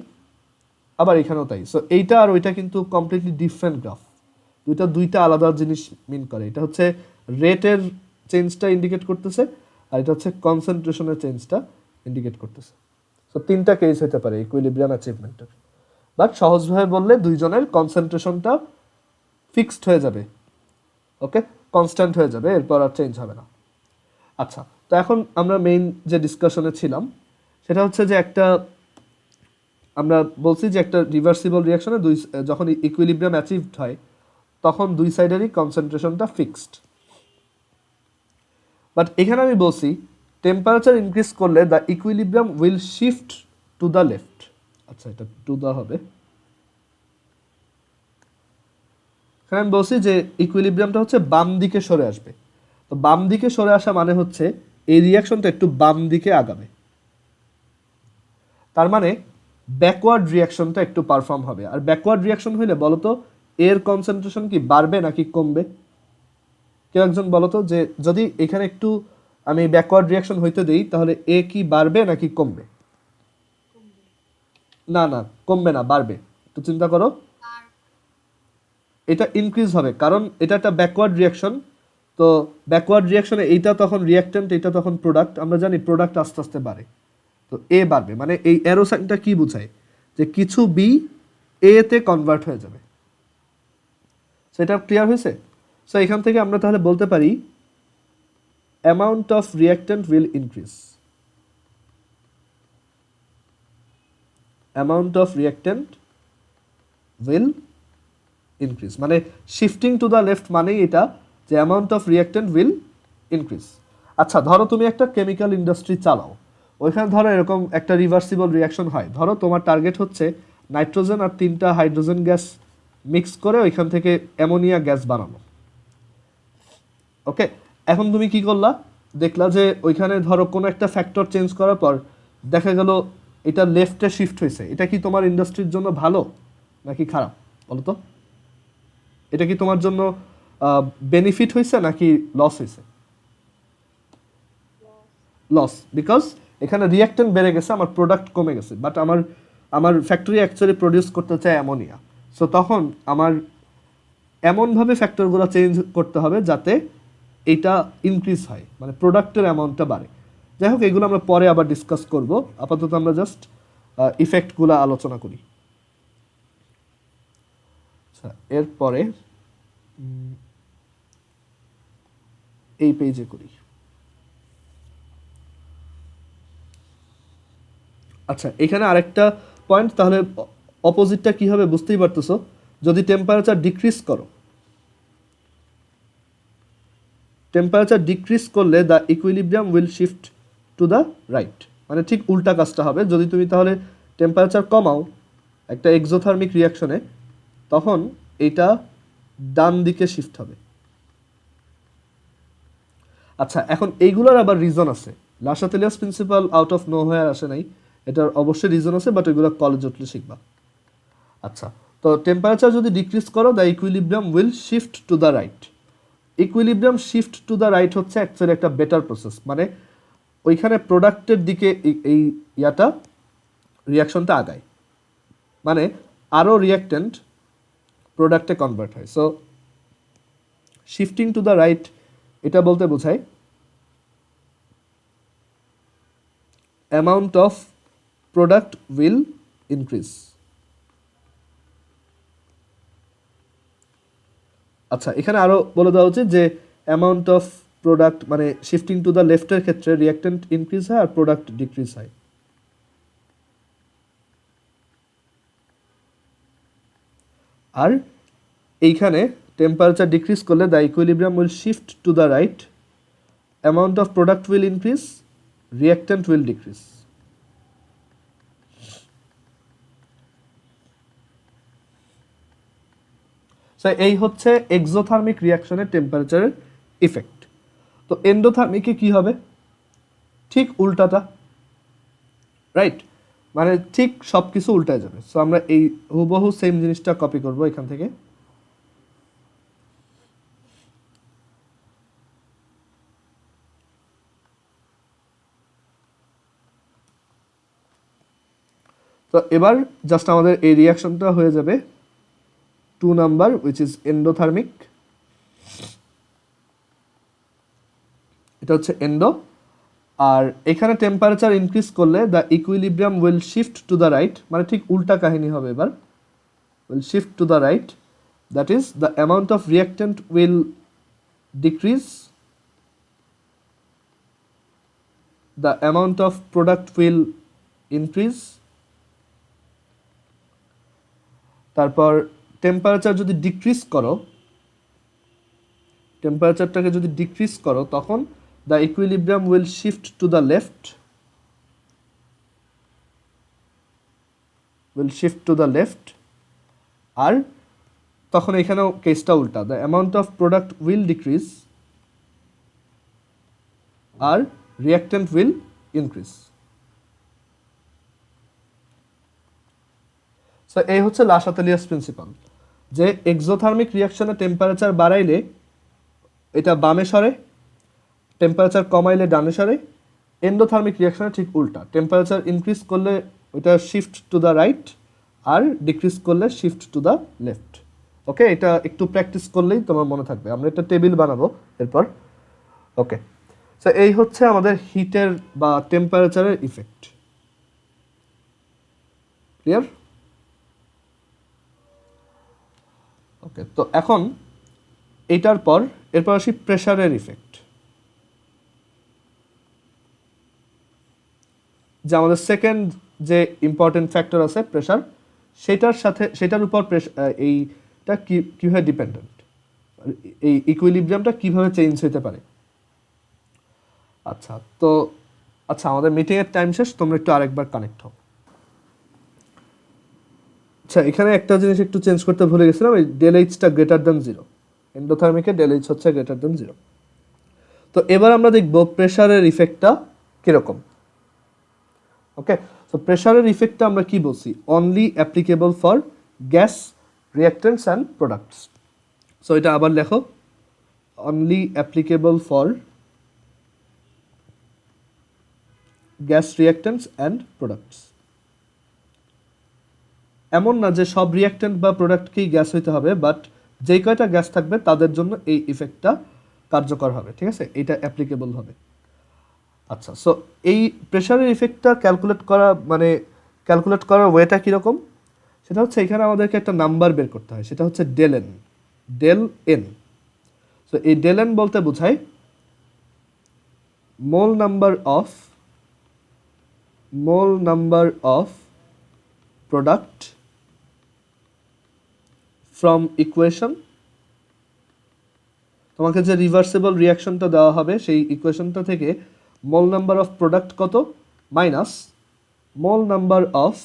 আবার এখানেও তাই। সো এইটা আর ওইটা কিন্তু কমপ্লিটলি ডিফারেন্ট গ্রাফ, দুইটা আলাদা জিনিস মিন করে। এটা হচ্ছে রেটের চেঞ্জটা ইন্ডিকেট করতেছে আর এটা হচ্ছে কনসেন্ট্রেশনের চেঞ্জটা ইন্ডিকেট করতেছে। সো তিনটা কেস হতে পারে ইকুইলিব্রিয়াম অ্যাচিভমেন্টের, বাট সহজভাবে বললে দুইজনের কনসেন্ট্রেশনটা ফিক্সড হয়ে যাবে, ওকে, কনস্ট্যান্ট হয়ে যাবে, এরপর আর চেঞ্জ হবে না। আচ্ছা, তো এখন আমরা মেইন যে ডিসকাশনে ছিলাম সেটা হচ্ছে যে একটা আমরা বলছি যে একটা রিভার্সিবল রিয়াকশনে যখন ইকুইলিব্রিয়াম অ্যাচিভড হয় তখন দুই সাইডেরই কনসেন্ট্রেশনটা ফিক্সড। বাট এখানে আমি বলছি টেম্পারেচার ইনক্রিজ করলে the equilibrium will shift to the left. আচ্ছা এটা টু দা হবে। এখানে আমি বলছি যে ইকুইলিব্রিয়ামটা হচ্ছে বাম দিকে সরে আসবে। তো বাম দিকে সরে আসা মানে হচ্ছে এই রিয়াকশনটা একটু বাম দিকে আগাবে, তার মানে ব্যাকওয়ার্ড রিয়াকশনটা একটু পারফর্ম হবে। আর ব্যাকওয়ার্ড রিয়াকশন হইলে বলতো এর কনসেন্ট্রেশন কি বাড়বে নাকি কমবে? কেউ একজন বলতো যে যদি এখানে একটু আমি ব্যাকওয়ার্ড রিয়াকশন হইতে দেই তাহলে এ কি বাড়বে নাকি কমবে? না না, কমবে না, বাড়বে। একটু চিন্তা করো, এটা ইনক্রিজ হবে কারণ এটা একটা ব্যাকওয়ার্ড রিয়াকশন। তো ব্যাকওয়ার্ড রিয়াকশনে এইটা তখন রিয়াক্ট্যান্ট, এটা তখন প্রোডাক্ট, আমরা জানি প্রোডাক্ট আস্তে আস্তে বাড়ে। তো এ বাড়বে মানে এই অ্যারো সাইনটা কি বোঝায় যে কিছু বি এ তে কনভার্ট হয়ে যাবে। সেটা ক্লিয়ার হয়েছে? সো এখান থেকে আমরা তাহলে বলতে পারি amount of reactant will increase, amount of reactant will increase, মানে শিফটিং টু দ্য লেফট মানেই এটা যে amount of reactant will increase. আচ্ছা ধরো তুমি একটা কেমিক্যাল ইন্ডাস্ট্রি চালাও, ওইখানে ধরো এরকম একটা রিভার্সিবল রিয়াকশন হয়। ধরো তোমার টার্গেট হচ্ছে নাইট্রোজেন আর 3টা হাইড্রোজেন গ্যাস মিক্স করে ওইখান থেকে অ্যামোনিয়া গ্যাস বানানো। ওকে, এখন তুমি কি করলা, দেখলা যে ওইখানে ধরো কোনো একটা ফ্যাক্টর চেঞ্জ করার পর দেখা গেল এটা লেফটে শিফট হয়েছে। এটা কি তোমার ইন্ডাস্ট্রির জন্য ভালো নাকি খারাপ বলো তো? এটা কি তোমার জন্য বেনিফিট হয়েছে নাকি লস হয়েছে? লস, বিকজ এখানে রিয়াক্টেন্ট বেড়ে গেছে, আমার প্রোডাক্ট কমে গেছে, বাট আমার আমার ফ্যাক্টরি অ্যাকচুয়ালি প্রডিউস করতে চায় অ্যামোনিয়া। সো তখন আমার এমনভাবে ফ্যাক্টরগুলো চেঞ্জ করতে হবে যাতে এটা ইনক্রিজ হয়, মানে প্রোডাক্টের অ্যামাউন্টটা বাড়ে। যাই হোক এগুলো আমরা পরে আবার ডিসকাস করব, আপাতত আমরা জাস্ট ইফেক্টগুলো আলোচনা করি। আচ্ছা এরপরে এই পেজে করি। আচ্ছা এখানে আরেকটা পয়েন্ট, তাহলে অপোজিটটা কি হবে বুঝতেই পারতেছো। যদি টেম্পারেচার ডিক্রিজ করো, টেম্পারেচার ডিক্রিজ করলে the equilibrium will shift to the right, মানে ঠিক উল্টা কাজটা হবে। যদি তুমি তাহলে টেম্পারেচার কমাও একটা এক্সোথার্মিক রিয়াকশনে, তখন এটা ডান দিকে শিফট হবে। আচ্ছা এখন এইগুলোর আবার রিজন আছে। Le Chatelier's principle out of nowhere আসে নাই, এটার অবশ্যই রিজন আছে, বাট ওইগুলো কলেজ উঠলে শিখবা। আচ্ছা তো টেম্পারেচার যদি ডিক্রিজ করো the equilibrium will shift to the right. Equilibrium shift to the right হচ্ছে অ্যাকচুয়ালি একটা বেটার প্রসেস, মানে ওইখানে প্রোডাক্টের দিকে এই ইয়াটা রিয়াকশনটা আগায়, মানে আরও রিয়াক্ট্যান্ট প্রোডাক্টে কনভার্ট হয়। So shifting two the right এটা বলতে বোঝায় amount of product will increase. আচ্ছা এখানে আরও বলে দেওয়া উচিত যে অ্যামাউন্ট অফ প্রোডাক্ট মানে শিফটিং টু দ্য লেফটের ক্ষেত্রে রিয়াক্ট্যান্ট ইনক্রিজ হয় আর প্রোডাক্ট ডিক্রিজ হয়। আর এইখানে টেম্পারেচার ডিক্রিজ করলে the equilibrium will shift to the right, amount of product will increase, reactant will decrease. So এই হচ্ছে এক্সোথার্মিক রিয়াকশনের টেম্পারেচারের ইফেক্ট। তো এন্ডোথার্মিকে কি হবে? ঠিক উল্টাটা, রাইট? মানে ঠিক সব কিছু উল্টায় যাবে। সো আমরা এই হুবহু সেম জিনিসটা কপি করব এখান থেকে। তো এবার জাস্ট আমাদের এই রিয়াকশনটা হয়ে যাবে 2 নাম্বার উইচ ইজ এন্ডোথার্মিক। এটা হচ্ছে এন্ডো। আর এখানে টেম্পারেচার ইনক্রিজ করলে the equilibrium will shift to the right, মানে ঠিক উল্টা কাহিনী হবে এবার, will shift to the right, that is the amount of reactant will decrease, the amount of product will increase. তারপর টেম্পারেচার যদি ডিক্রিজ করো, টেম্পারেচারটাকে যদি ডিক্রিজ করো তখন the equilibrium will shift to the left, will shift to the left, আর তখন এখানেও কেসটা উল্টা, the amount of product will decrease আর রিঅ্যাক্ট্যান্ট উইল ইনক্রিজ। সো এই হচ্ছে লা শাতেলিয়াস প্রিন্সিপাল, যে এক্সোথার্মিক রিয়াকশনে টেম্পারেচার বাড়াইলে এটা বামে সরে, টেম্পারেচার কমাইলে ডানে সরে। এন্ডোথার্মিক রিয়াকশনে ঠিক উল্টা, টেম্পারেচার ইনক্রিজ করলে ওইটা শিফট টু দ্য রাইট আর ডিক্রিজ করলে shift to the left. Okay, এটা একটু প্র্যাকটিস করলেই তোমার মনে থাকবে। আমরা একটা টেবিল বানাবো এরপর। ওকে, সো এই হচ্ছে আমাদের হিটের বা টেম্পারেচারের ইফেক্ট। ক্লিয়ার? ওকে, তো এখন এইটার পর এরপর আসি প্রেশারের ইফেক্ট, যে আমাদের সেকেন্ড যে ইম্পর্টেন্ট ফ্যাক্টর আছে প্রেশার, সেটার উপর এইটা কীভাবে ডিপেন্ডেন্ট, এই ইকুইলিব্রিয়ামটা কীভাবে চেঞ্জ হতে পারে। আচ্ছা, আমাদের মিটিংয়ের টাইম শেষ, তোমরা একটু আরেকবার কানেক্ট হও। আচ্ছা, এখানে একটা জিনিস একটু চেঞ্জ করতে ভুলে গেছিলাম, এই ডেল এইচটা গ্রেটার দ্যান 0, এন্ডোথার্মিকে ডেল এইচ হচ্ছে গ্রেটার দ্যান 0। তো এবার আমরা দেখব প্রেশারের ইফেক্টটা কীরকম। ওকে, সো প্রেশারের ইফেক্টটা আমরা কি বলছি, only applicable for gas reactants and products. So এটা আবার লেখো, only applicable for gas reactants and products. এমন না যে সব রিঅ্যাক্টেন্ট বা প্রোডাক্টকেই গ্যাস হইতে হবে, বাট যেই কয়টা গ্যাস থাকবে তাদের জন্য এই ইফেক্টটা কার্যকর হবে। ঠিক আছে, এটা অ্যাপ্লিকেবল হবে। আচ্ছা, সো এই প্রেশারের ইফেক্টটা ক্যালকুলেট করার ওয়েটা কীরকম, সেটা হচ্ছে এখানে আমাদেরকে একটা নাম্বার বের করতে হয়, সেটা হচ্ছে ডেল এন। সো এই ডেল এন বলতে বোঝায় mole number of product from equation. তোমাকে যে রিভার্সিবল রিয়াকশনটা দেওয়া হবে সেই ইকুয়েশনটা থেকে মোল নাম্বার অফ প্রোডাক্ট কত, মাইনাস মোল নাম্বার অফ,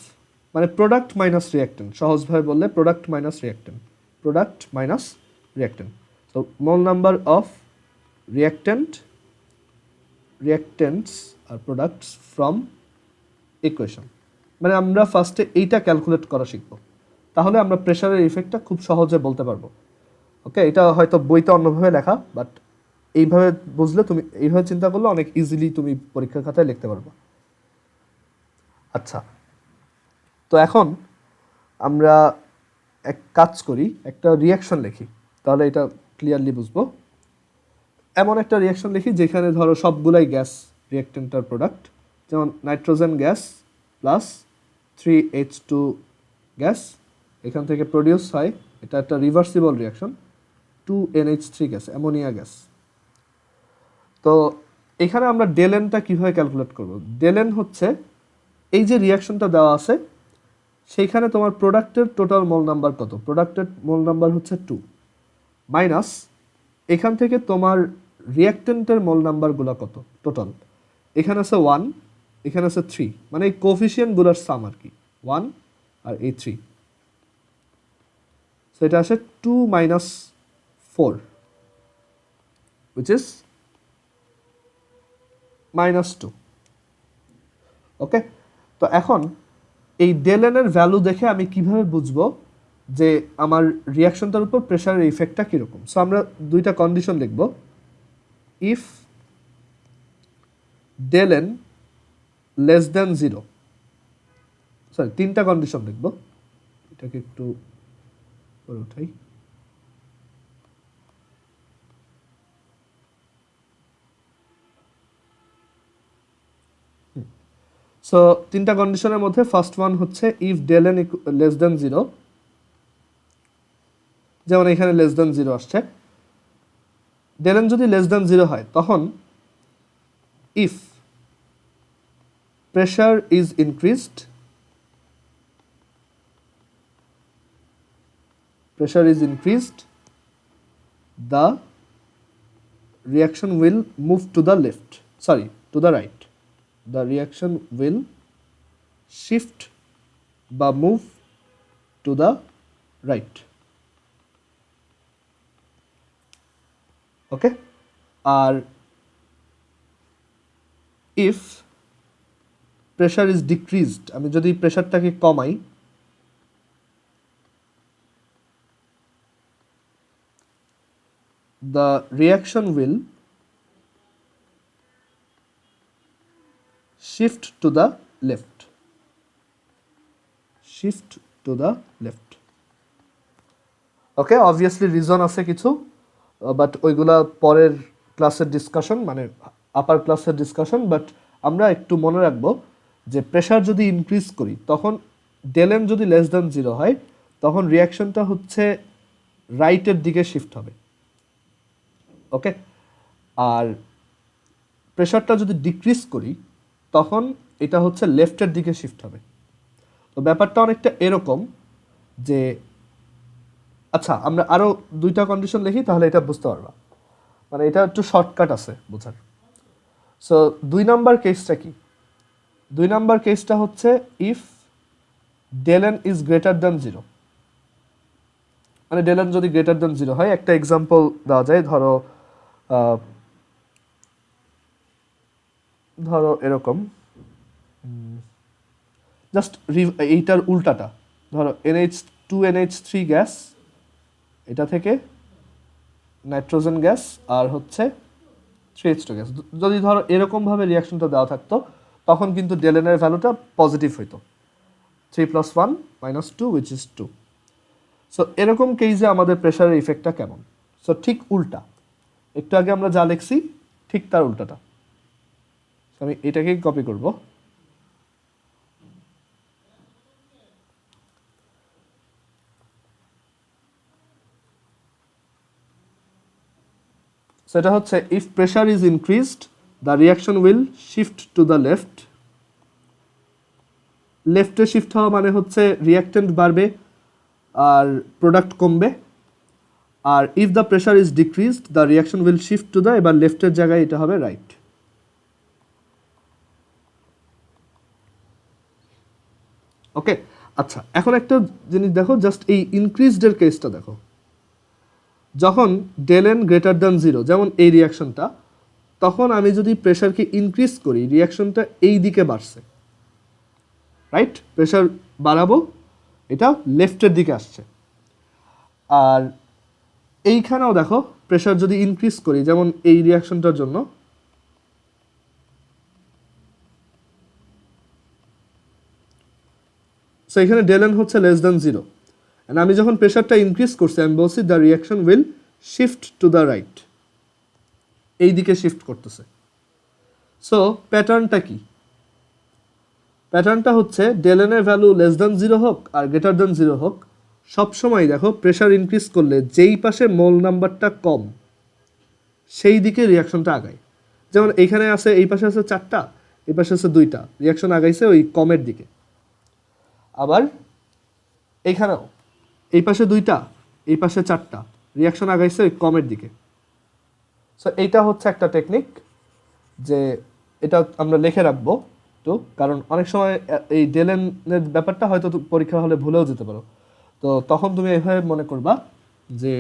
মানে প্রোডাক্ট মাইনাস রিয়াক্টেন্ট, সহজভাবে বললে প্রোডাক্ট মাইনাস রিয়াক্টেন্ট। তো মোল নাম্বার অফ রিয়াক্টেন্টস আর প্রোডাক্টস ফ্রম ইকুয়েশন। মানে আমরা ফার্স্টে এইটা ক্যালকুলেট করা শিখব, তাহলে আমরা প্রেশারের ইফেক্টটা খুব সহজে বলতে পারবো। ওকে, এটা হয়তো বইতে অন্যভাবে লেখা, বাট এইভাবে বুঝলে, তুমি এইভাবে চিন্তা করলে অনেক ইজিলি তুমি পরীক্ষার খাতায় লিখতে পারবে। আচ্ছা, তো এখন আমরা এক কাজ করি, একটা রিয়াকশন লিখি, তাহলে এটা ক্লিয়ারলি বুঝবো। এমন একটা রিয়াকশন লিখি যেখানে ধরো সবগুলাই গ্যাস রিয়াক্টেন্ট আর প্রোডাক্ট, যেমন nitrogen gas plus 3H2 gas, এখান থেকে প্রডিউস হয়, এটা একটা reversible reaction, 2NH3 gas, ammonia gas. তো এখানে আমরা ডেলেনটা কীভাবে ক্যালকুলেট করব, ডেলেন হচ্ছে এই যে রিয়াকশনটা দেওয়া আছে সেইখানে তোমার প্রোডাক্টের টোটাল মোল নাম্বার কত, প্রোডাক্টের মোল নাম্বার হচ্ছে 2, মাইনাস এখান থেকে তোমার রিয়াক্টেন্টের মোল নাম্বারগুলো কত টোটাল, এখানে আছে 1, এখানে আছে 3, মানে এই কোফিশিয়েন্টগুলোর সাম আর কি, 1 আর এই 3। সো এটা আসে 2 minus 4, which is -2। ওকে, তো এখন এই ডেলেনের ভ্যালু দেখে আমি কিভাবে বুঝবো যে আমার রিয়াকশনটার উপর প্রেশারের ইফেক্টটা কীরকম। সো আমরা দুইটা কন্ডিশন লিখব, ইফ ডেলেন লেস দ্যান 0, সরি তিনটা কন্ডিশন লিখব, এটাকে একটু করে উঠাই। সো তিনটা কন্ডিশনের মধ্যে ফার্স্ট ওয়ান হচ্ছে ইফ ডেলেন লেস দ্যান 0, যেমন এখানে লেস দ্যান 0 আসছে, ডেলেন যদি লেস দ্যান 0 হয় তখন if pressure is increased, the reaction will move to the right. The reaction will shift বা move to the right. Okay, আর ইফ প্রেশার ইজ ডিক্রিজড, আমি যদি প্রেশারটাকে কমাই, the reaction will shift to the left, shift to the left. Okay, obviously reason আছে কিছু, but ওইগুলা পরের ক্লাসের ডিসকাশন, মানে আপার ক্লাসের ডিসকাশন। বাট আমরা একটু মনে রাখবো যে প্রেশার যদি ইনক্রিজ করি তখন ডেলেন যদি লেস দ্যান 0 হয় তখন রিয়াকশনটা হচ্ছে রাইটের দিকে শিফট হবে। ওকে, আর প্রেশারটা যদি ডিক্রিজ করি তখন এটা হচ্ছে লেফটের দিকে শিফট হবে। তো ব্যাপারটা অনেকটা এরকম যে, আচ্ছা আমরা আরও 2টা কন্ডিশন লিখি তাহলে এটা বুঝতে পারবা, মানে এটা একটু শর্টকাট আছে বোঝার। সো 2 নাম্বার কেসটা কি? 2 নাম্বার কেসটা হচ্ছে ইফ ডেলেন ইজ গ্রেটার দ্যান 0, মানে ডেলেন যদি গ্রেটার দ্যান 0 হয়, একটা এক্সাম্পল দেওয়া যায়। ধরো এরকম, জাস্ট এইটার উল্টাটা, ধরো NH2NH3 গ্যাস, এটা থেকে নাইট্রোজেন গ্যাস আর হচ্ছে 3H2 গ্যাস। যদি ধরো এরকমভাবে রিয়াকশনটা দেওয়া থাকতো তখন কিন্তু ডেলেনের ভ্যালুটা পজিটিভ হইতো, 3 + 1 - 2 which is 2। সো এরকম কেসে আমাদের প্রেশারের ইফেক্টটা কেমন? সো ঠিক উল্টা, একটু আগে আমরা যা লিখছি ঠিক তার উল্টাটা। আমি এটাকেই কপি করব। সেটা হচ্ছে if pressure is increased the reaction will shift to the left. লেফটে শিফট হওয়া মানে হচ্ছে রিয়াক্টেন্ট বাড়বে আর প্রোডাক্ট কমবে। আর if the pressure is decreased the reaction will shift to the, এবার লেফটের জায়গায় এটা হবে রাইট। ওকে, আচ্ছা এখন একটা জিনিস দেখো, জাস্ট এই ইনক্রিজডের কেসটা দেখো। যখন ডেলেন গ্রেটার দ্যান 0, যেমন এই রিয়াকশনটা, তখন আমি যদি প্রেশারকে ইনক্রিজ করি রিয়াকশনটা এই দিকে বাড়ছে, রাইট? প্রেশার বাড়াবো, এটা লেফটের দিকে আসছে। আর এইখানেও দেখো প্রেশার যদি ইনক্রিজ করি, যেমন এই রিয়াকশনটার জন্য, সো এখানে ডেলেন হচ্ছে লেস দ্যান 0, এন্ড আমি যখন প্রেশারটা ইনক্রিজ করছি আমি বলছি the reaction will shift to the right, এই দিকে শিফট করতেছে। সো প্যাটার্নটা কি? প্যাটার্নটা হচ্ছে ডেলেনের ভ্যালু লেস দ্যান 0 হোক আর গ্রেটার দ্যান 0 হোক, সবসময় দেখো প্রেশার ইনক্রিজ করলে যেই পাশে মোল নাম্বারটা কম সেই দিকে রিয়াকশনটা আগায়। যেমন এইখানে আছে, এই পাশে আছে 4টা, এই পাশে আছে 2টা, রিয়াকশন আগাইছে ওই কমের দিকে। আবার এইখানেও এই পাশে 2টা, এই পাশে 4টা, রিয়াকশন আগাইছে ওই কমের দিকে। সো এইটা হচ্ছে একটা টেকনিক, যে এটা আমরা লিখে রাখবো তো, কারণ অনেক সময় এই ডেলেনের ব্যাপারটা হয়তো পরীক্ষা হলে ভুলেও যেতে পারো। তো তখন তুমি এভাবে মনে করবা যে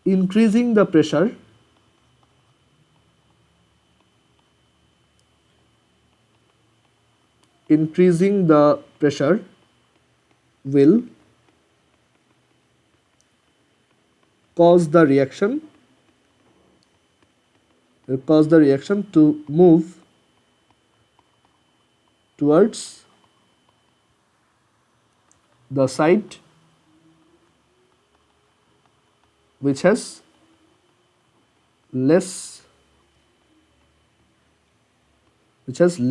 increasing the pressure will cause the reaction to move towards the side which has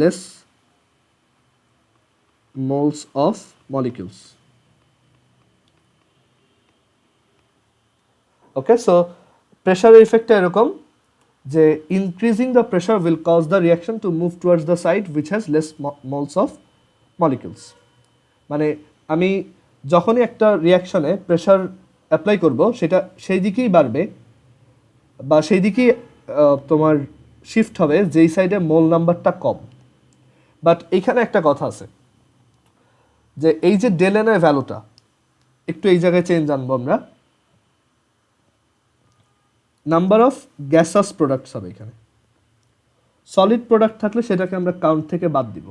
less moles of molecules. Okay, so pressure effect এরকম যে increasing the pressure will cause the reaction to move towards the side which has less moles of molecules। মানে আমি যখনই একটা রিয়াকশনে pressure apply করব সেটা সেই দিকেই বাড়বে বা সেই দিকেই তোমার শিফট হবে যেই সাইডে মোল নাম্বারটা কম। বাট এইখানে একটা কথা আছে, যে এই যে ডেল এন এর ভ্যালুটা একটু এই জায়গায় চেঞ্জ আনবো আমরা, নাম্বার অফ গ্যাসাস প্রোডাক্টস হবে এখানে। সলিড প্রোডাক্ট থাকলে সেটাকে আমরা কাউন্ট থেকে বাদ দিব।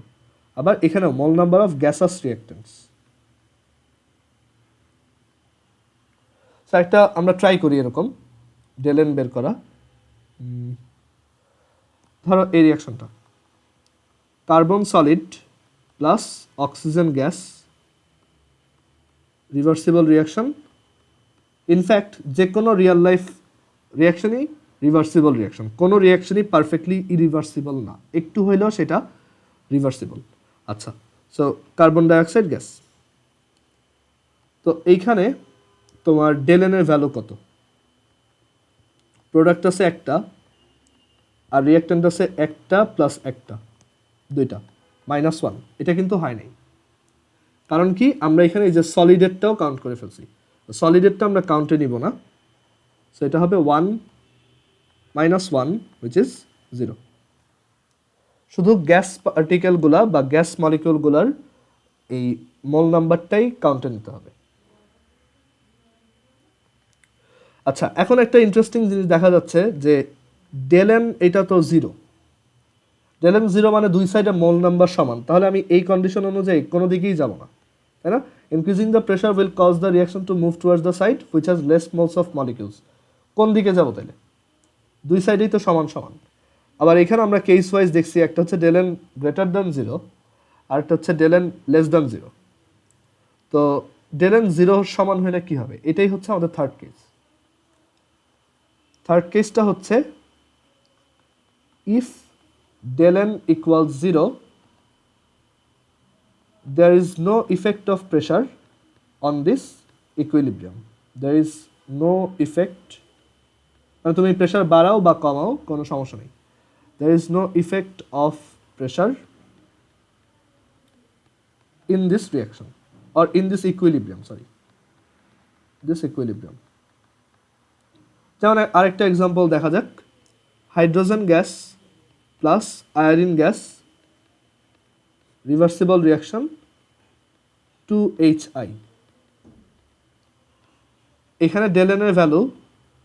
আবার এখানেও মোল নাম্বার অফ গ্যাসাস রিঅ্যাক্টেন্টস। একটা আমরা ট্রাই করি এরকম ডেল এন বের করা। ধরো এই রিয়াকশনটা carbon solid plus oxygen gas, reversible reaction. In fact যে কোনো রিয়েল লাইফ রিয়াকশনই রিভার্সিবল রিয়াকশন, কোনো রিয়াকশনই পারফেক্টলি ইরিভার্সিবল না, একটু হইলেও সেটা রিভার্সিবল। আচ্ছা, সো কার্বন ডাইঅক্সাইড গ্যাস। তো এইখানে তোমার ডেল এন এর ভ্যালু কত? প্রোডাক্ট আছে একটা আর রিয়াক্ট্যান্ট আছে একটা প্লাস একটা, দুইটা, -1। এটা কিন্তু হয় নাই, কারণ কি আমরা এখানে এই যে সলিডেরটাও কাউন্ট করে ফেলছি। সলিডেরটা আমরা কাউন্টে নিব না, সো এটা হবে 1 -1 which is 0। শুধু গ্যাস পার্টিকেলগুলা বা গ্যাস মলিকিউলগুলার এই মোল নাম্বারটাই কাউন্টে নিতে হবে। আচ্ছা, এখন একটা ইন্টারেস্টিং জিনিস দেখা যাচ্ছে যে ডেল এন এটা তো 0, ডেল এন 0 মানে দুই সাইডে মোল নাম্বার সমান, তাহলে আমি এই কন্ডিশন অনুযায়ী কোনো দিকেই যাব না, তাই না? Increasing the pressure will cause the reaction to move towards the side which has less moles of molecules. কোন দিকে যাব তাহলে? দুই সাইডেই তো সমান সমান। আবার এখানে আমরা কেস ওয়াইজ দেখছি, একটা হচ্ছে ডেল এন গ্রেটার দ্যান 0 আর একটা হচ্ছে ডেল এন লেস দ্যান 0। তো ডেল এন 0 সমান হলে কি হবে? এটাই হচ্ছে আমাদের থার্ড কেস। থার্ড কেসটা হচ্ছে if del n equals 0 there is no effect of pressure on this equilibrium, there is no effect, মানে তুমি প্রেসার বাড়াও বা কমাও কোনো সমস্যা নেই, there is no effect of pressure in this reaction or in this equilibrium, sorry, this equilibrium। যেমন আরেকটা এক্সাম্পল দেখা যাক, hydrogen gas plus iodine gas, reversible reaction 2HI। এখানে ডেল এন এর ভ্যালু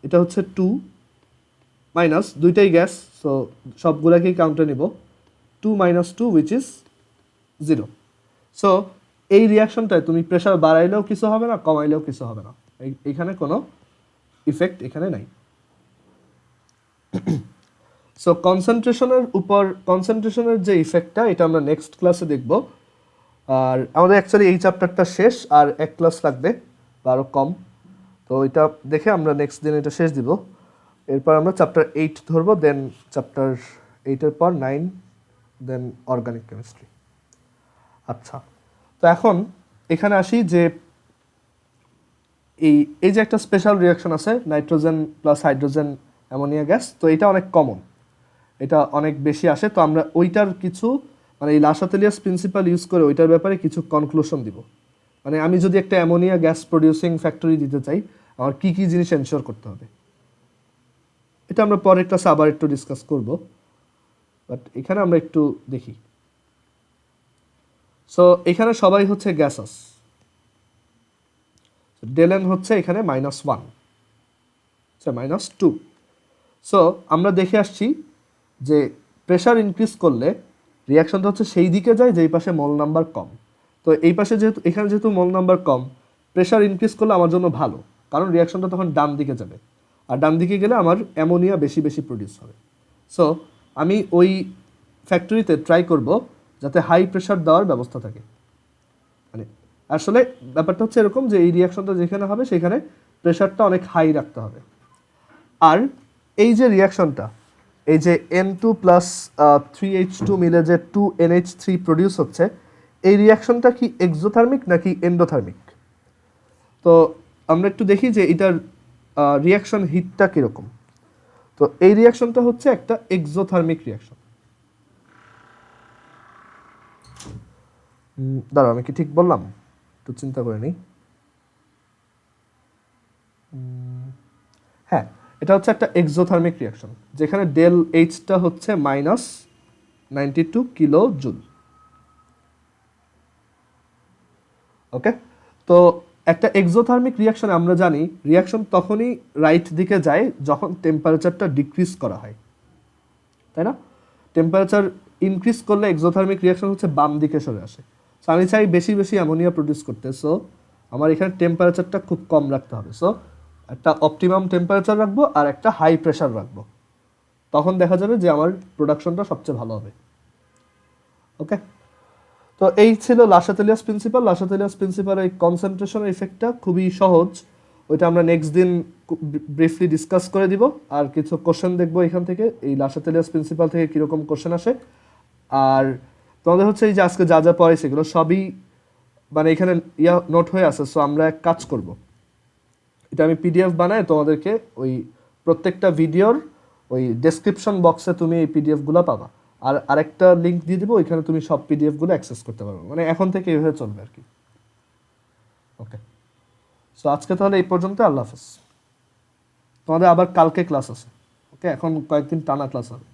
এটা হচ্ছে 2 মাইনাস, দুইটাই গ্যাস, সো সবগুলাকেই কাউন্টে নিব, 2 - 2 which is 0। সো এই রিয়াকশনটায় তুমি প্রেশার বাড়াইলেও কিছু হবে না, কমাইলেও কিছু হবে না, এইখানে কোনো ইফেক্ট এখানে নাই। সো কনসেন্ট্রেশনের যে ইফেক্টটা, এটা আমরা নেক্সট ক্লাসে দেখব। আর আমাদের অ্যাকচুয়ালি এই চ্যাপ্টারটা শেষ, আর এক ক্লাস লাগবে বা আরও কম, তো এটা দেখে আমরা নেক্সট দিন এটা শেষ দিব। এরপর আমরা চ্যাপ্টার 8 ধরবো, দেন চ্যাপ্টার 8-এর পর 9, দেন অর্গানিক কেমিস্ট্রি। আচ্ছা, তো এখন এখানে আসি যে এই যে একটা স্পেশাল রিয়াকশন আছে nitrogen plus hydrogen ammonia gas, তো এটা অনেক কমন, এটা অনেক বেশি আসে। তো আমরা ওইটার কিছু মানে এই লাসাতেলিয়াস প্রিন্সিপাল ইউজ করে ওইটার ব্যাপারে কিছু কনক্লুশন দিব। মানে আমি যদি একটা অ্যামোনিয়া গ্যাস প্রডিউসিং ফ্যাক্টরি দিতে চাই, আমার কী কী জিনিস এনশিওর করতে হবে, এটা আমরা পরের ক্লাসে আবার একটু ডিসকাস করব, বাট এখানে আমরা একটু দেখি। সো এখানে সবাই হচ্ছে গ্যাসাস, ডেল এন হচ্ছে এখানে -1, -2। সো আমরা দেখে আসছি যে প্রেশার ইনক্রিজ করলে রিয়াকশনটা হচ্ছে সেই দিকে যায় যেই পাশে মোল নাম্বার কম। তো এই পাশে যেহেতু এখানে যেহেতু মোল নাম্বার কম, প্রেশার ইনক্রিজ করলে আমার জন্য ভালো, কারণ রিয়াকশনটা তখন ডান দিকে যাবে, আর ডান দিকে গেলে আমার অ্যামোনিয়া বেশি বেশি প্রডিউস হবে। সো আমি ওই ফ্যাক্টরিতে ট্রাই করব যাতে হাই প্রেশার দেওয়ার ব্যবস্থা থাকে। মানে আসলে ব্যাপারটা হচ্ছে এরকম যে এই রিয়াকশনটা যেখানে হবে সেখানে প্রেশারটা অনেক হাই রাখতে হবে। আর এই যে রিয়াকশনটা, এই যে N2 প্লাস 3H2 মিলে যে 2NH3 প্রডিউস হচ্ছে, এই রিয়াকশনটা কি এক্সোথার্মিক নাকি এন্ডোথার্মিক? তো আমরা একটু দেখি যে এটার রিয়াকশন হিটটা কীরকম। তো এই রিয়াকশনটা হচ্ছে একটা এক্সোথার্মিক রিয়াকশন। দাঁড়াও, আমি কি ঠিক বললাম? একটু চিন্তা করে নিই। হ্যাঁ, এটা হচ্ছে একটা এক্সোথার্মিক রিয়াকশন, যেখানে ডেল এইচটা হচ্ছে -92 কিলো জুল। ওকে, তো একটা এক্সোথার্মিক রিয়াকশনে আমরা জানি রিয়াকশন তখনই রাইট দিকে যায় যখন টেম্পারেচারটা ডিক্রিজ করা হয়, তাই না? টেম্পারেচার ইনক্রিজ করলে এক্সোথার্মিক রিয়াকশন হচ্ছে বাম দিকে সরে আসে। সো আমি চাই বেশি বেশি অ্যামোনিয়া প্রডিউস করতে, সো আমার এখানে টেম্পারেচারটা খুব কম রাখতে হবে। সো একটা অপটিমাম টেম্পারেচার রাখবো আর একটা হাই প্রেশার রাখবো, তখন দেখা যাবে যে আমার প্রোডাকশনটা সবচেয়ে ভালো হবে। ওকে, তো এই ছিল লাশাতেলিয়াস প্রিন্সিপাল। লাশাতেলিয়াস প্রিন্সিপালের এই কনসেন্ট্রেশন ইফেক্টটা খুবই সহজ, ওইটা আমরা নেক্সট দিন ব্রিফলি ডিসকাস করে দিব। আর কিছু কোশ্চেন দেখবো এখান থেকে, এই লাশাতেলিয়াস প্রিন্সিপাল থেকে কীরকম কোশ্চেন আসে। আর তোমাদের হচ্ছে এই যে আজকে যা যা পড়াইছে এগুলো সবই মানে এখানে নোট হয়ে আছে। সো আমরা এক কাজ করব, এটা আমি পিডিএফ বানাই তোমাদেরকে ওই প্রত্যেকটা ভিডিওর ওই ডেসক্রিপশন বক্সে তুমি এই পিডিএফগুলো পাবা। আর আরেকটা লিঙ্ক দিয়ে দেবো, ওইখানে তুমি সব পিডিএফগুলো অ্যাক্সেস করতে পারবে, মানে এখন থেকে এইভাবে চলবে আর কি। ওকে, সো আজকে তাহলে এই পর্যন্ত, আল্লাহ হাফেজ। তোমাদের আবার কালকে ক্লাস আছে। ওকে, এখন কয়েকদিন টানা ক্লাস হবে।